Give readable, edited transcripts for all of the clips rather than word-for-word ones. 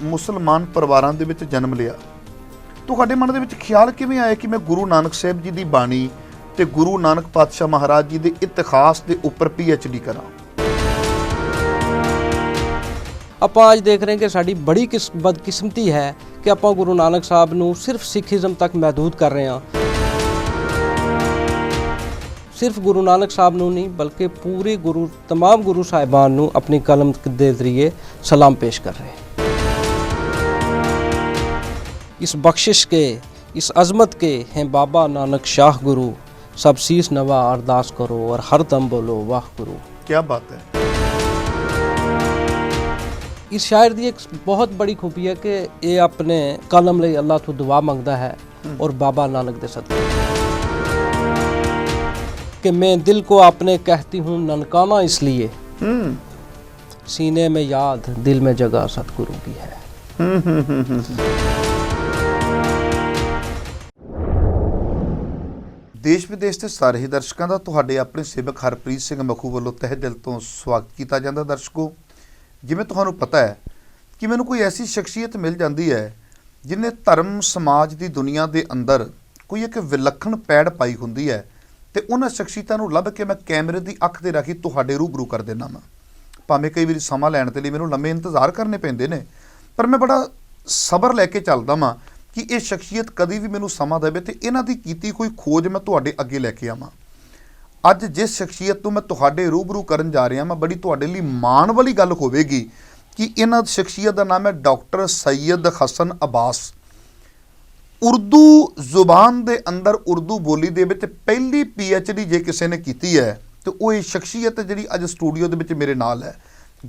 ਮੁਸਲਮਾਨ ਪਰਿਵਾਰਾਂ ਦੇ ਵਿੱਚ ਜਨਮ ਲਿਆ, ਤੁਹਾਡੇ ਮਨ ਦੇ ਵਿੱਚ ਖਿਆਲ ਕਿਵੇਂ ਆਇਆ ਕਿ ਮੈਂ ਗੁਰੂ ਨਾਨਕ ਸਾਹਿਬ ਜੀ ਦੀ ਬਾਣੀ ਤੇ ਗੁਰੂ ਨਾਨਕ ਪਾਤਸ਼ਾਹ ਮਹਾਰਾਜ ਜੀ ਦੇ ਇਤਿਹਾਸ ਦੇ ਉੱਪਰ PhD ਕਰਾਂ? ਆਪਾਂ ਅੱਜ ਦੇਖ ਰਹੇ ਹਾਂ ਕਿ ਸਾਡੀ ਬੜੀ ਬਦਕਿਸਮਤੀ ਹੈ ਕਿ ਆਪਾਂ ਗੁਰੂ ਨਾਨਕ ਸਾਹਿਬ ਨੂੰ ਸਿਰਫ ਸਿੱਖੀਜ਼ਮ ਤੱਕ ਮਹਿਦੂਦ ਕਰ ਰਹੇ ਹਾਂ। ਸਿਰਫ ਗੁਰੂ ਨਾਨਕ ਸਾਹਿਬ ਨੂੰ ਨਹੀਂ ਬਲਕਿ ਪੂਰੇ तमाम गुरु साहिबान ਨੂੰ अपनी कलम के जरिए सलाम पेश कर रहे हैं। इस बख्शिश के इस अजमत के हैं बाबा नानक शाह गुरु, सब शीस नवा अरदास करो और हर दम बोलो वाह गुरु। क्या बात है। इस शायर की एक बहुत बड़ी खूबी है कि ये अपने कलम लिए अल्लाह तो दुआ मंगता है और बाबा नानक दे सदके कि मैं दिल को अपने कहती हूँ ननकाना इसलिए, सीने में याद दिल में जगह सतगुरु की है। देश विदेश के सारे ही दर्शकों का तुहाडे अपने सेवक हरप्रीत सिंह मखू वालों तहे दिल तो स्वागत किया जाता। दर्शकों, जिवें तुहानूं पता है कि मैनूं कोई ऐसी शख्सियत मिल जाती है जिन्हें धर्म समाज की दुनिया के अंदर कोई एक विलखण पैड़ पाई होंदी है, तो उन्होंने शख्सियतों को लभ के मैं कैमरे की अख ते रख के तुहाडे रूबरू कर देना वा। भावें कई बार समा लैण के लिए मैनूं लंबे इंतजार करने पैंदे ने, पर मैं बड़ा सबर लैके चलदा वां कि ये शख्सियत कभी भी मैनूं समा देवे तो इन्हां दी कीती कोई खोज मैं तुहाडे अगे लैके आवां। अज जिस शख्सियत तो मैं तुहाडे रूबरू करन जा रहा मैं बड़ी तुहाडे लई माण वाली गल होवेगी कि इन्हां शख्सियत का नाम है डॉक्टर सैयद हसन अब्बास। उर्दू जुबान के अंदर उर्दू बोली दे विच पहली PhD जे किसी ने की है तो वो शख्सियत जी अज स्टूडियो के विच मेरे नाल है।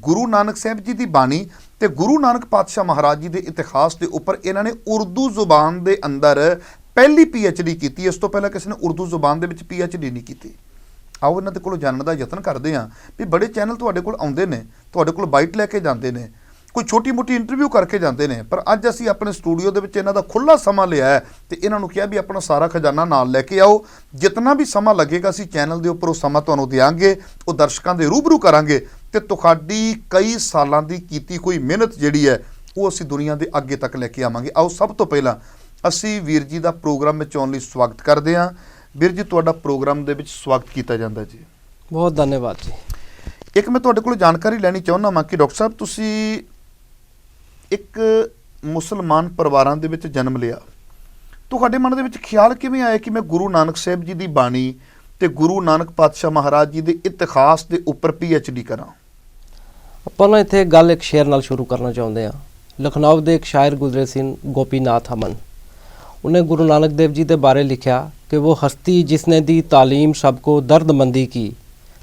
गुरु नानक साहब जी की बाणी ते गुरु नानक पातशाह महाराज जी के इतिहास के उपर इन्होंने उर्दू जुबान के अंदर पहली PhD की। इस तो पहले किसी ने उर्दू जुबान के विच PhD नहीं की। आओ इन्हां दे कोलों जानने का यतन करते हैं भी बड़े चैनल तुहाडे कोल आउंदे ने, तुहाडे कोल बाइट लैके जाते हैं, कोई छोटी मोटी इंटरव्यू करके जाते हैं, पर अज असीं अपने स्टूडियो के विच इन्हां दा खुला समा लिया है तो इन्हां नूं कहा भी अपना सारा खजाना नाल लैके आओ। जितना भी समा लगेगा असीं चैनल के उपर वो समा तुहानूं देंगे, वो दर्शकों के रूबरू करांगे तो तुहाडी कई सालां दी कीती कोई मेहनत जिहड़ी है वो असीं दुनिया के अगे तक लैके आवांगे। आओ सब तो पहला असीं वीर जी का प्रोग्राम में आउण लई स्वागत करते हैं। वीर जी तुहाडा प्रोग्राम दे विच स्वागत किया जाता जी। बहुत धन्यवाद जी। एक मैं तुहाडे कोलों जानकारी लैनी चाहुंदा वां कि डॉक्टर साहब तुसीं एक मुसलमान परिवारां दे विच जन्म लिया, तुहाडे मन दे विच ख्याल किवें आया कि मैं गुरु नानक साहब जी की बाणी ते गुरु नानक पातशाह महाराज जी के इतिहास के उपर PhD करां? ਆਪਾਂ ਨਾ ਇੱਥੇ ਗੱਲ ਇੱਕ ਸ਼ੇਰ ਨਾਲ ਸ਼ੁਰੂ ਕਰਨਾ ਚਾਹੁੰਦੇ ਹਾਂ। लखनऊ ਦੇ एक शायर गुजरे सिंह गोपीनाथ अमन, उन्हें गुरु नानक देव जी के बारे लिखा कि वो हस्ती जिसने दी तालीम सबको दर्दमंदी की,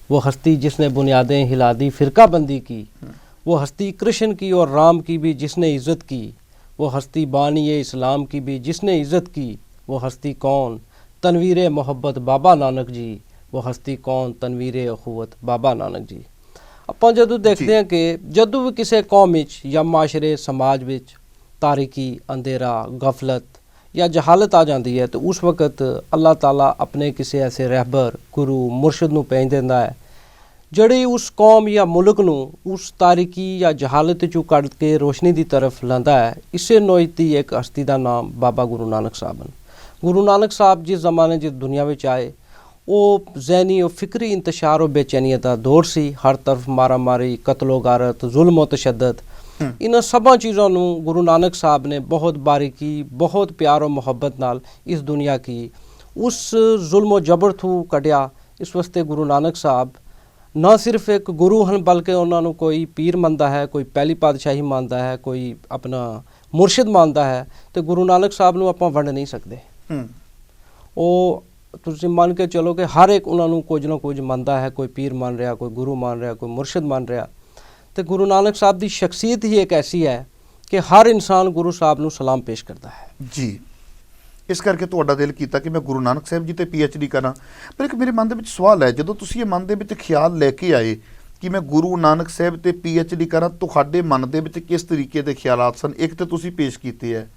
वो हस्ती जिसने बुनियादें हिला दी फ़िरकाबंदी की, वो हस्ती कृष्ण की और राम की भी जिसने इज़्ज़त की, वो हस्ती बानी इस्लाम की भी जिसने इज़्ज़त की, वो हस्ती कौन तनवीर मोहब्बत बाबा नानक जी, वो हस्ती कौन तनवीर अखुवत बाबा नानक जी। ਆਪਾਂ ਜਦੋਂ देखते हैं कि ਜਦੋਂ भी किसी कौम या माशरे समाज विच तारीकी अंधेरा गफलत या जहालत आ जाती है तो उस वक्त अल्लाह ताला अपने किसी ऐसे रहबर गुरु मुर्शद नूं भेज देंदा है जिहड़ी उस कौम या मुल्क नूं उस तारीकी या जहालत चों कढ के रोशनी की तरफ लांदा है। इसे नोई दी एक हस्ती का नाम बाबा गुरु नानक साहब हैं। गुरु नानक साहब जिस जमाने जिस दुनिया में आए वो जहनी और फिक्री इंतशार और बेचैनियत का दौर सी। हर तरफ मारा मारी कतलो गारत जुल्म और तशद्दद, इन सबा चीज़ों को गुरु नानक साहब ने बहुत बारीकी बहुत प्यार और मुहब्बत नाल इस दुनिया की उस जुल्म और जबर थू कढ़िया। इस वास्ते गुरु नानक साहब ना सिर्फ एक गुरु हैं बल्कि उन्होंने कोई पीर मानता है, कोई पहली पातशाही मानता है, कोई अपना मुर्शिद मानता है, तो गुरु नानक साहब नूं आपां वंड नहीं सकते। वो तुसीं मान के चलो कि हर एक उन्होंने कुछ ना कुछ मानता है, कोई पीर मान रहा, कोई गुरु मान रहा, कोई मुर्शिद मान रहा। तो गुरु नानक साहब की शख्सियत ही एक ऐसी है कि हर इंसान गुरु साहब नूं सलाम पेश करता है जी। इस करके तुहाडा दिल कीता कि मैं गुरु नानक साहब जी ते PhD करां। पर एक मेरे मन दे विच सवाल है, जदों तुसीं ये मन दे विच ख्याल लैके आए कि मैं गुरु नानक साहब ते PhD करां, तुहाडे मन दे विच किस तरीके दे ख्यालात सन? एक तो तुसीं पेश कीते है,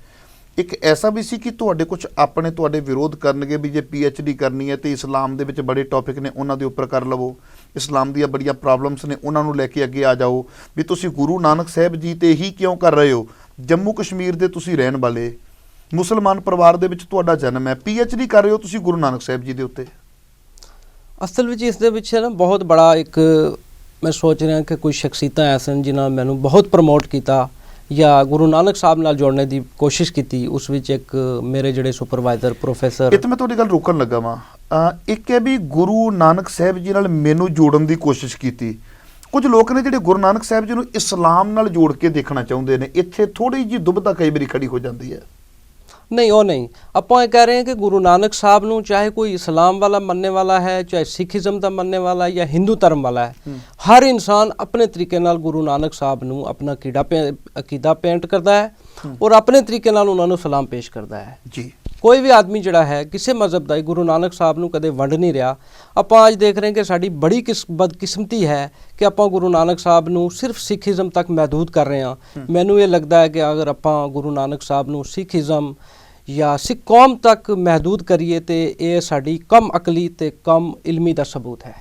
एक ऐसा भी सी कि तुहाडे कुछ अपने तुहाडे विरोध करनगे भी जे PhD करनी है तो इस्लाम दे विच बड़े टॉपिक ने उन्हां दे उपर कर लवो, इस्लाम दी बड़ियां प्रॉब्लम्स ने उन्हां नूं लैके अगे आ जाओ, भी तुसीं गुरु नानक साहब जी ते ही क्यों कर रहे हो? ਜੰਮੂ ਕਸ਼ਮੀਰ ਦੇ ਤੁਸੀਂ ਰਹਿਣ ਵਾਲੇ, ਮੁਸਲਮਾਨ ਪਰਿਵਾਰ ਦੇ ਵਿੱਚ ਤੁਹਾਡਾ ਜਨਮ ਹੈ, PhD ਕਰ ਰਹੇ ਹੋ ਤੁਸੀਂ ਗੁਰੂ ਨਾਨਕ ਸਾਹਿਬ ਜੀ ਦੇ ਉੱਤੇ। ਅਸਲ ਵਿੱਚ ਇਸ ਦੇ ਵਿੱਚ ਨਾ ਬਹੁਤ ਬੜਾ ਇੱਕ ਮੈਂ ਸੋਚ ਰਿਹਾ ਕਿ ਕੋਈ ਸ਼ਖਸੀਅਤਾਂ ਐਸਨ ਜਿਨ੍ਹਾਂ ਨੇ ਮੈਨੂੰ ਬਹੁਤ ਪ੍ਰਮੋਟ ਕੀਤਾ ਜਾਂ ਗੁਰੂ ਨਾਨਕ ਸਾਹਿਬ ਨਾਲ ਜੋੜਨ ਦੀ ਕੋਸ਼ਿਸ਼ ਕੀਤੀ। ਉਸ ਵਿੱਚ ਇੱਕ ਮੇਰੇ ਜਿਹੜੇ ਸੁਪਰਵਾਈਜ਼ਰ ਪ੍ਰੋਫੈਸਰ। ਇਹ ਤਾਂ ਮੈਂ ਤੁਹਾਡੀ ਗੱਲ ਰੋਕਣ ਲੱਗਾ ਵਾਂ। ਇੱਕ ਹੈ ਵੀ ਗੁਰੂ ਨਾਨਕ ਸਾਹਿਬ ਜੀ ਨਾਲ ਮੈਨੂੰ ਜੋੜਨ ਦੀ ਕੋਸ਼ਿਸ਼ ਕੀਤੀ। ਕੁਝ ਲੋਕ ਨੇ ਜਿਹੜੇ ਗੁਰੂ ਨਾਨਕ ਸਾਹਿਬ ਜੀ ਨੂੰ ਇਸਲਾਮ ਨਾਲ ਜੋੜ ਕੇ ਦੇਖਣਾ ਚਾਹੁੰਦੇ ਨੇ। ਇੱਥੇ ਥੋੜੀ ਜਿਹੀ ਦੁਬਿਧਾ ਕਈ ਵਾਰੀ ਖੜੀ ਹੋ ਜਾਂਦੀ ਹੈ। नहीं वो नहीं, ਆਪਾਂ ਇਹ ਕਹਿ ਰਹੇ ਹਾਂ ਕਿ ਗੁਰੂ ਨਾਨਕ ਸਾਹਿਬ ਨੂੰ ਚਾਹੇ ਕੋਈ ਇਸਲਾਮ ਵਾਲਾ ਮੰਨने वाला है, चाहे सिखिज्म ਦਾ ਮੰਨने वाला या हिंदू ਧਰਮ ਵਾਲਾ ਹੈ, ਹਰ ਇਨਸਾਨ ਆਪਣੇ ਤਰੀਕੇ ਨਾਲ ਗੁਰੂ ਨਾਨਕ ਸਾਹਿਬ ਨੂੰ ਆਪਣਾ ਅਕੀਦਾ ਪੇਂਟ ਕਰਦਾ ਹੈ ਔਰ ਆਪਣੇ ਤਰੀਕੇ ਨਾਲ ਉਹਨਾਂ ਨੂੰ ਸਲਾਮ ਪੇਸ਼ ਕਰਦਾ ਹੈ ਜੀ। ਕੋਈ ਵੀ ਆਦਮੀ ਜਿਹੜਾ ਹੈ ਕਿਸੇ ਮਜ਼ਹਬ ਦਾ, ਗੁਰੂ ਨਾਨਕ ਸਾਹਿਬ ਨੂੰ ਕਦੇ ਵੰਡ ਨਹੀਂ ਰਿਹਾ। ਆਪਾਂ ਅੱਜ ਦੇਖ ਰਹੇ ਹਾਂ ਕਿ ਸਾਡੀ ਬੜੀ ਬਦਕਿਸਮਤੀ ਹੈ ਕਿ ਆਪਾਂ ਗੁਰੂ ਨਾਨਕ ਸਾਹਿਬ ਨੂੰ ਸਿਰਫ ਸਿੱਖੀਜ਼ਮ ਤੱਕ ਮਹਿਦੂਦ ਕਰ ਰਹੇ ਹਾਂ। ਮੈਨੂੰ ਇਹ ਲੱਗਦਾ ਹੈ ਕਿ ਅਗਰ ਆਪਾਂ ਗੁਰੂ ਨਾਨਕ ਸਾਹਿਬ ਨੂੰ ਸਿੱਖੀਜ਼ਮ ਜਾਂ ਸਿੱਖ ਕੌਮ ਤੱਕ ਮਹਿਦੂਦ ਕਰੀਏ ਤੇ ਇਹ ਸਾਡੀ ਕਮ ਅਕਲੀ ਤੇ ਕਮ ਇਲਮੀ ਦਾ ਸਬੂਤ ਹੈ।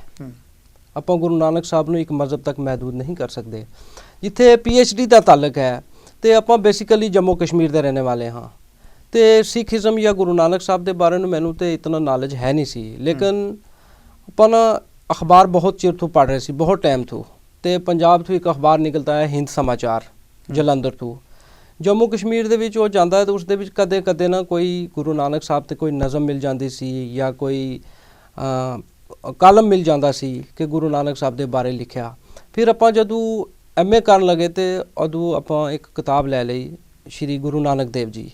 ਆਪਾਂ ਗੁਰੂ ਨਾਨਕ ਸਾਹਿਬ ਨੂੰ ਇੱਕ ਮਜ਼ਹਬ ਤੱਕ ਮਹਿਦੂਦ ਨਹੀਂ ਕਰ ਸਕਦੇ। ਜਿੱਥੇ PhD ਦਾ ਤਾਲੁਕ ਹੈ ਤੇ ਆਪਾਂ ਬੇਸਿਕਲੀ ਜੰਮੂ ਕਸ਼ਮੀਰ ਦੇ ਰਹਿਣੇ ਵਾਲੇ ਹਾਂ ਤੇ ਸਿੱਖੀਜ਼ਮ ਜਾਂ ਗੁਰੂ ਨਾਨਕ ਸਾਹਿਬ ਦੇ ਬਾਰੇ ਨੂੰ ਮੈਨੂੰ ਤੇ ਇਤਨਾ ਨੌਲੇਜ ਹੈ ਨਹੀਂ ਸੀ। ਲੇਕਿਨ ਆਪਾਂ ਨਾ ਅਖਬਾਰ ਬਹੁਤ ਚਿਰ ਤੋਂ ਪੜ੍ਹ ਰਹੇ ਸੀ, ਬਹੁਤ ਟਾਈਮ ਤੋਂ। ਤੇ ਪੰਜਾਬ ਤੋਂ ਇੱਕ ਅਖਬਾਰ ਨਿਕਲਦਾ ਹੈ ਹਿੰਦ ਸਮਾਚਾਰ ਜਲੰਧਰ ਤੋਂ। ਜੰਮੂ ਕਸ਼ਮੀਰ ਦੇ ਵਿੱਚ ਉਹ ਜਾਂਦਾ ਹੈ ਤਾਂ ਉਸ ਦੇ ਵਿੱਚ ਕਦੇ ਕਦੇ ਨਾ ਕੋਈ ਗੁਰੂ ਨਾਨਕ ਸਾਹਿਬ ਤੇ ਕੋਈ ਨਜ਼ਮ ਮਿਲ ਜਾਂਦੀ ਸੀ ਜਾਂ ਕੋਈ ਕਾਲਮ ਮਿਲ ਜਾਂਦਾ ਸੀ ਕਿ ਗੁਰੂ ਨਾਨਕ ਸਾਹਿਬ ਦੇ ਬਾਰੇ ਲਿਖਿਆ। ਫਿਰ ਆਪਾਂ ਜਦੋਂ MA ਕਰਨ ਲੱਗੇ ਤੇ ਉਦੋਂ ਆਪਾਂ ਇੱਕ ਕਿਤਾਬ ਲੈ ਲਈ ਸ਼੍ਰੀ ਗੁਰੂ ਨਾਨਕ ਦੇਵ ਜੀ।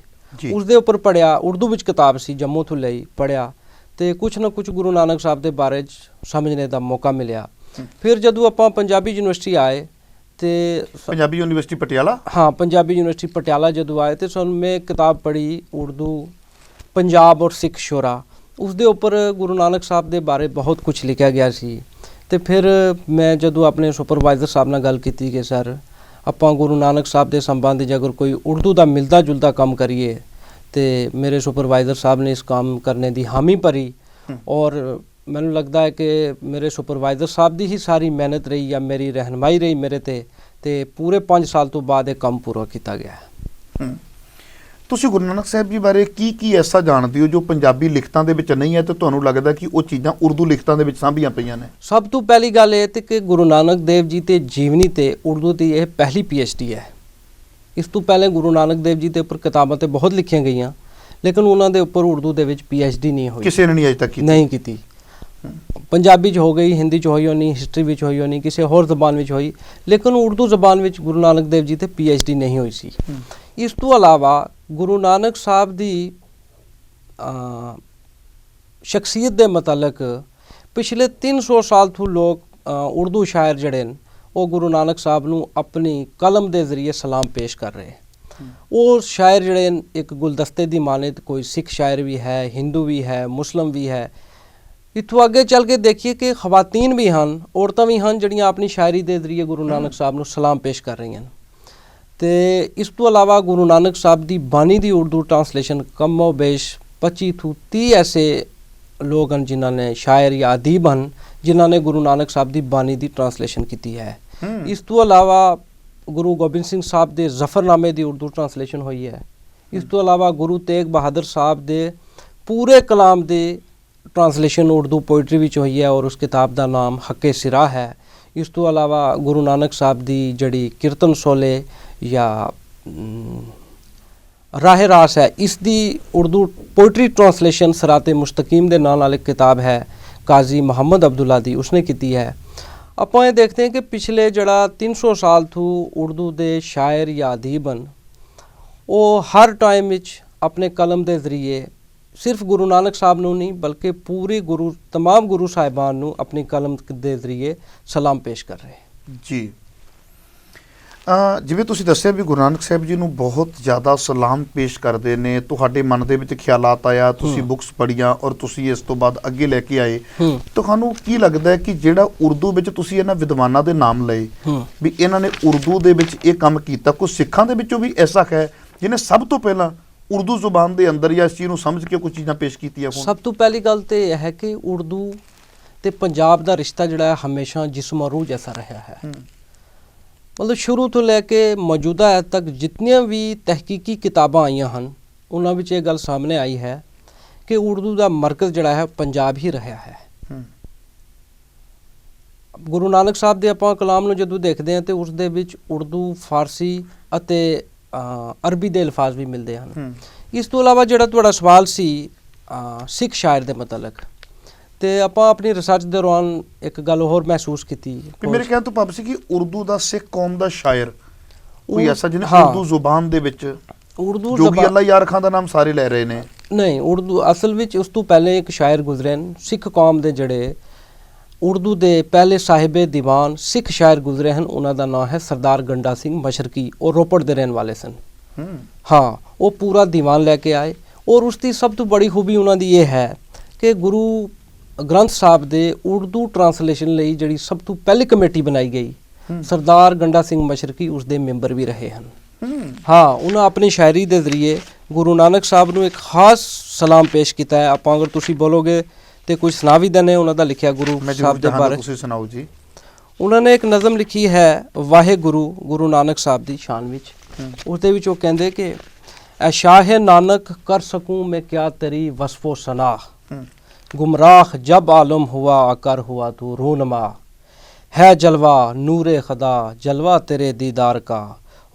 ਉਸ ਦੇ ਉੱਪਰ ਪੜ੍ਹਿਆ, ਉਰਦੂ ਵਿੱਚ ਕਿਤਾਬ ਸੀ, ਜੰਮੂ ਤੋਂ ਲਈ ਪੜ੍ਹਿਆ ਤੇ ਕੁਛ ਨਾ ਕੁਛ ਗੁਰੂ ਨਾਨਕ ਸਾਹਿਬ ਦੇ ਬਾਰੇ 'ਚ ਸਮਝਣੇ ਦਾ ਮੌਕਾ ਮਿਲਿਆ। ਫਿਰ ਜਦੋਂ ਆਪਾਂ ਪੰਜਾਬੀ ਯੂਨੀਵਰਸਿਟੀ ਆਏ ਤੇ ਪੰਜਾਬੀ ਯੂਨੀਵਰਸਿਟੀ ਪਟਿਆਲਾ, हाँ पंजाबी यूनिवर्सिटी पटियाला जदों आए तो सन मैं किताब पढ़ी उर्दू पंजाब और सिख शोरा। उसके उपर गुरु नानक साहब के बारे बहुत कुछ लिखा गया सी। तो फिर मैं जदों अपने सुपरवाइजर साहब नाल गल की कि सर आपां गुरु नानक साहब के संबंध च अगर कोई उर्दू का मिलता जुलता काम करिए तो मेरे सुपरवाइजर साहब ने इस काम करने की हामी भरी। और ਮੈਨੂੰ ਲੱਗਦਾ ਹੈ ਕਿ ਮੇਰੇ ਸੁਪਰਵਾਈਜ਼ਰ ਸਾਹਿਬ ਦੀ ਹੀ ਸਾਰੀ ਮਿਹਨਤ ਰਹੀ ਜਾਂ ਮੇਰੀ ਰਹਿਨਮਾਈ ਰਹੀ ਮੇਰੇ ਤੇ ਪੂਰੇ 5 ਸਾਲ ਤੋਂ ਬਾਅਦ ਇਹ ਕੰਮ ਪੂਰਾ ਕੀਤਾ ਗਿਆ ਹੈ। ਤੁਸੀਂ ਗੁਰੂ ਨਾਨਕ ਸਾਹਿਬ ਜੀ ਬਾਰੇ ਕੀ ਐਸਾ ਜਾਣਦੇ ਹੋ ਜੋ ਪੰਜਾਬੀ ਲਿਖਤਾਂ ਦੇ ਵਿੱਚ ਨਹੀਂ ਹੈ ਤੇ ਤੁਹਾਨੂੰ ਲੱਗਦਾ ਕਿ ਉਹ ਚੀਜ਼ਾਂ ਉਰਦੂ ਲਿਖਤਾਂ ਦੇ ਵਿੱਚ ਸਾਂਭੀਆਂ ਪਈਆਂ ਨੇ? ਸਭ ਤੋਂ ਪਹਿਲੀ ਗੱਲ ਇਹ ਤੇ ਕਿ ਗੁਰੂ ਨਾਨਕ ਦੇਵ ਜੀ ਤੇ ਜੀਵਨੀ ਤੇ ਉਰਦੂ ਦੀ ਇਹ ਪਹਿਲੀ PhD ਹੈ। ਇਸ ਤੋਂ ਪਹਿਲੇ ਗੁਰੂ ਨਾਨਕ ਦੇਵ ਜੀ ਦੇ ਉੱਪਰ ਕਿਤਾਬਾਂ ਤੇ ਬਹੁਤ ਲਿਖੀਆਂ ਗਈਆਂ ਲੇਕਿਨ ਉਹਨਾਂ ਦੇ ਉੱਪਰ ਉਰਦੂ ਦੇ ਵਿੱਚ PhD ਨਹੀਂ ਹੋਈ, ਕਿਸੇ ਨੇ ਨਹੀਂ ਅਜੇ ਤੱਕ ਕੀਤੀ। ਨਹੀਂ ਕੀਤੀ। ਪੰਜਾਬੀ 'ਚ ਹੋ ਗਈ, ਹਿੰਦੀ 'ਚ ਹੋਈ ਹੋਣੀ, ਹਿਸਟਰੀ ਵਿੱਚ ਹੋਈ ਹੋਣੀ, ਕਿਸੇ ਹੋਰ ਜ਼ਬਾਨ ਵਿੱਚ ਹੋਈ ਲੇਕਿਨ ਉਰਦੂ ਜ਼ਬਾਨ ਵਿੱਚ ਗੁਰੂ ਨਾਨਕ ਦੇਵ ਜੀ ਤੇ PhD ਨਹੀਂ ਹੋਈ ਸੀ। ਇਸ ਤੋਂ ਇਲਾਵਾ ਗੁਰੂ ਨਾਨਕ ਸਾਹਿਬ ਦੀ ਸ਼ਖਸੀਅਤ ਦੇ ਮੁਤਲਕ ਪਿਛਲੇ 300 ਸਾਲ ਤੋਂ ਲੋਕ ਉਰਦੂ ਸ਼ਾਇਰ ਜਿਹੜੇ ਨੇ ਉਹ ਗੁਰੂ ਨਾਨਕ ਸਾਹਿਬ ਨੂੰ ਆਪਣੀ ਕਲਮ ਦੇ ਜ਼ਰੀਏ ਸਲਾਮ ਪੇਸ਼ ਕਰ ਰਹੇ। ਉਹ ਸ਼ਾਇਰ ਜਿਹੜੇ ਨੇ ਇੱਕ ਗੁਲਦਸਤੇ ਦੀ ਮਾਨਤ, ਕੋਈ ਸਿੱਖ ਸ਼ਾਇਰ ਵੀ ਹੈ, ਹਿੰਦੂ ਵੀ ਹੈ, ਮੁਸਲਮ ਵੀ ਹੈ। ਇੱਥੋਂ ਅੱਗੇ ਚੱਲ ਕੇ ਦੇਖੀਏ ਕਿ ਖਵਾਤੀਨ ਵੀ ਹਨ, ਔਰਤਾਂ ਵੀ ਹਨ ਜਿਹੜੀਆਂ ਆਪਣੀ ਸ਼ਾਇਰੀ ਦੇ ਜ਼ਰੀਏ ਗੁਰੂ ਨਾਨਕ ਸਾਹਿਬ ਨੂੰ ਸਲਾਮ ਪੇਸ਼ ਕਰ ਰਹੀਆਂ। ਤੇ ਇਸ ਤੋਂ ਇਲਾਵਾ ਗੁਰੂ ਨਾਨਕ ਸਾਹਿਬ ਦੀ ਬਾਣੀ ਦੀ ਉਰਦੂ ਟਰਾਂਸਲੇਸ਼ਨ ਕਮੋ ਬੇਸ਼ 25 ਤੋਂ 30 ਐਸੇ ਲੋਕ ਹਨ ਜਿਨ੍ਹਾਂ ਨੇ ਸ਼ਾਇਰ ਜਾਂ ਅਦੀਬ ਹਨ ਜਿਨ੍ਹਾਂ ਨੇ ਗੁਰੂ ਨਾਨਕ ਸਾਹਿਬ ਦੀ ਬਾਣੀ ਦੀ ਟਰਾਂਸਲੇਸ਼ਨ ਕੀਤੀ ਹੈ। ਇਸ ਤੋਂ ਇਲਾਵਾ ਗੁਰੂ ਗੋਬਿੰਦ ਸਿੰਘ ਸਾਹਿਬ ਦੇ ਜ਼ਫਰਨਾਮੇ ਦੀ ਉਰਦੂ ਟਰਾਂਸਲੇਸ਼ਨ ਹੋਈ ਹੈ। ਇਸ ਤੋਂ ਇਲਾਵਾ ਗੁਰੂ ਤੇਗ ਬਹਾਦਰ ਸਾਹਿਬ ਦੇ ਪੂਰੇ ਕਲਾਮ ਦੇ ट्रांसलेशन उर्दू पोइट्री विच हुई है और उस किताब का नाम हक्के सिरा है। इस तो अलावा गुरु नानक साहब की जड़ी कीर्तन सोले या राह रास है, इसकी उर्दू पोइट्री ट्रांसलेशन सराते मुस्तकीम के नाम वाली किताब है काजी मुहम्मद अब्दुल्ला दी, उसने की है। ਆਪਾਂ ਇਹ देखते हैं कि पिछले जड़ा 300 साल तो उर्दू के शायर या अदीब ਹਨ ਉਹ हर टाइम विच अपने कलम के जरिए सिर्फ गुरु नानक साहब ਨੂੰ नहीं बल्कि पूरे तमाम गुरु साहिबान ਨੂੰ अपनी कलम ਦੇ ਜ਼ਰੀਏ ਸਲਾਮ ਪੇਸ਼ ਕਰ ਰਹੇ। ਜੀ ਜਿਵੇਂ ਤੁਸੀਂ ਦੱਸਿਆ ਵੀ ਗੁਰੂ ਨਾਨਕ ਸਾਹਿਬ ਜੀ ਨੂੰ ਬਹੁਤ ਜ਼ਿਆਦਾ ਸਲਾਮ ਪੇਸ਼ ਕਰਦੇ ਨੇ, ਤੁਹਾਡੇ ਮਨ ਦੇ ਵਿੱਚ ਖਿਆਲਾਤ ਆਇਆ, ਤੁਸੀਂ ਬੁੱਕਸ ਪੜ੍ਹੀਆਂ ਔਰ ਤੁਸੀਂ ਇਸ ਤੋਂ ਬਾਅਦ ਅੱਗੇ ਲੈ ਕੇ ਆਏ। ਤੁਹਾਨੂੰ ਕੀ ਲੱਗਦਾ ਹੈ ਕਿ ਜਿਹੜਾ ਉਰਦੂ ਵਿੱਚ ਤੁਸੀਂ ਇਹਨਾਂ ਵਿਦਵਾਨਾਂ ਦੇ ਨਾਮ ਲਏ ਵੀ ਇਹਨਾਂ ਨੇ ਉਰਦੂ ਦੇ ਵਿੱਚ ਇਹ ਕੰਮ ਕੀਤਾ, ਕੋਈ ਸਿੱਖਾਂ ਦੇ ਵਿੱਚੋਂ ਵੀ ਐਸਾ ਹੈ ਜਿਹਨੇ ਸਭ ਤੋਂ ਪਹਿਲਾਂ ਉਰਦੂ ਜ਼ੁਬਾਨ ਦੇ ਅੰਦਰ ਜਾਂ ਇਸ ਚੀਜ਼ ਨੂੰ ਸਮਝ ਕੇ ਕੁਝ ਚੀਜ਼ਾਂ ਪੇਸ਼ ਕੀਤੀਆਂ ਹੋਣ? ਸਭ ਤੋਂ ਪਹਿਲੀ ਗੱਲ ਤੇ ਇਹ ਹੈ ਕਿ ਉਰਦੂ ਤੇ ਪੰਜਾਬ ਦਾ ਰਿਸ਼ਤਾ ਜਿਹੜਾ ਹੈ ਹਮੇਸ਼ਾ ਜਿਸਮ ਔਰ ਰੂਹ ਜੈਸਾ ਰਿਹਾ ਹੈ। ਮਤਲਬ ਸ਼ੁਰੂ ਤੋਂ ਲੈ ਕੇ ਮੌਜੂਦਾ ਐ ਤੱਕ ਜਿਤਨੀਆਂ ਵੀ ਤਹਿਕੀਕੀ ਕਿਤਾਬਾਂ ਆਈਆਂ ਹਨ ਉਹਨਾਂ ਵਿੱਚ ਇਹ ਗੱਲ ਸਾਹਮਣੇ ਆਈ ਹੈ ਕਿ ਉਰਦੂ ਦਾ ਮਰਕਜ਼ ਜਿਹੜਾ ਹੈ ਪੰਜਾਬ ਹੀ ਰਿਹਾ ਹੈ। ਗੁਰੂ ਨਾਨਕ ਸਾਹਿਬ ਦੇ ਆਪਾਂ ਕਲਾਮ ਨੂੰ ਜਦੋਂ ਦੇਖਦੇ ਹਾਂ ਤੇ ਉਸ ਦੇ ਵਿੱਚ ਉਰਦੂ, ਫਾਰਸੀ ਅਤੇ ਅਰਬੀ ਦੇ ਅਲਫਾਜ਼ ਵੀ ਮਿਲਦੇ ਹਨ। ਇਸ ਤੋਂ ਇਲਾਵਾ ਜਿਹੜਾ ਤੁਹਾਡਾ ਸਵਾਲ ਸੀ ਸਿੱਖ ਸ਼ਾਇਰ ਦੇ ਮੁਤਲਕ, ਤੇ ਆਪਾਂ ਆਪਣੀ ਰਿਸਰਚ ਦੇ ਦੌਰਾਨ ਇੱਕ ਗੱਲ ਹੋਰ ਮਹਿਸੂਸ ਕੀਤੀ। ਮੇਰੇ ਕਹਿਣ ਤੋਂ ਭਾਵ ਸੀ ਕਿ ਉਰਦੂ ਦਾ ਸਿੱਖ ਕੌਮ ਦਾ ਸ਼ਾਇਰ ਕੋਈ ਐਸਾ ਜਿਹਨੇ ਉਰਦੂ ਜ਼ੁਬਾਨ ਦੇ ਵਿੱਚ ਉਰਦੂ ਜੋਗੀ ਅੱਲਾ ਯਾਰ ਖਾਨ ਦਾ ਨਾਮ ਸਾਰੇ ਲੈ ਰਹੇ ਨੇ। ਨਹੀਂ, ਉਰਦੂ ਅਸਲ ਵਿੱਚ ਉਸ ਤੋਂ ਪਹਿਲੇ ਇੱਕ ਸ਼ਾਇਰ ਗੁਜ਼ਰੇ ਨੇ ਸਿੱਖ ਕੌਮ ਦੇ, ਜਿਹੜੇ ਉਰਦੂ ਦੇ ਪਹਿਲੇ ਸਾਹਿਬੇ ਦੀਵਾਨ ਸਿੱਖ ਸ਼ਾਇਰ ਗੁਜ਼ਰੇ ਹਨ। ਉਹਨਾਂ ਦਾ ਨਾਮ ਹੈ ਸਰਦਾਰ ਗੰਡਾ ਸਿੰਘ ਮਸ਼ਰਕੀ, ਉਹ ਰੋਪੜ ਦੇ ਰਹਿਣ ਵਾਲੇ ਸਨ। ਹਾਂ, ਉਹ ਪੂਰਾ ਦੀਵਾਨ ਲੈ ਕੇ ਆਏ ਔਰ ਉਸ ਦੀ ਸਭ ਤੋਂ ਬੜੀ ਖੂਬੀ ਉਹਨਾਂ ਦੀ ਇਹ ਹੈ ਕਿ ਗੁਰੂ ਗ੍ਰੰਥ ਸਾਹਿਬ ਦੇ ਉਰਦੂ ਟਰਾਂਸਲੇਸ਼ਨ ਲਈ ਜਿਹੜੀ ਸਭ ਤੋਂ ਪਹਿਲੀ ਕਮੇਟੀ ਬਣਾਈ ਗਈ, ਸਰਦਾਰ ਗੰਡਾ ਸਿੰਘ ਮਸ਼ਰਕੀ ਉਸ ਦੇ ਮੈਂਬਰ ਵੀ ਰਹੇ ਹਨ। ਹਾਂ, ਉਹਨਾਂ ਆਪਣੀ ਸ਼ਾਇਰੀ ਦੇ ਜ਼ਰੀਏ ਗੁਰੂ ਨਾਨਕ ਸਾਹਿਬ ਨੂੰ ਇੱਕ ਖਾਸ ਸਲਾਮ ਪੇਸ਼ ਕੀਤਾ ਹੈ। ਆਪਾਂ ਅਗਰ ਤੁਸੀਂ ਬੋਲੋਗੇ ਤੇ ਕੁਝ ਸੁਣਾ ਵੀ ਦੇਣੇ ਉਹਨਾਂ ਦਾ ਲਿਖਿਆ ਗੁਰੂ ਸਾਹਿਬ ਦੇ ਬਾਰੇ। ਤੁਸੀਂ ਸੁਣਾਓ ਜੀ। ਉਹਨਾਂ ਨੇ ਇੱਕ ਨਜ਼ਮ ਲਿਖੀ ਹੈ ਵਾਹਿਗੁਰੂ, ਗੁਰੂ ਨਾਨਕ ਸਾਹਿਬ ਦੀ ਸ਼ਾਨ ਵਿੱਚ। ਉਸ ਦੇ ਵਿੱਚ ਉਹ ਕਹਿੰਦੇ ਕਿ ਐ ਸ਼ਾਹ ਨਾਨਕ ਕਰ ਸਕੂੰ ਮੈਂ ਕਿਆ ਤੇਰੀ ਵਸਫੋ ਸਨਾਹ, गुमराह जब आलम हुआ आकर हुआ तू रूनमा, है जलवा नूरे खुदा जलवा तेरे दीदार का,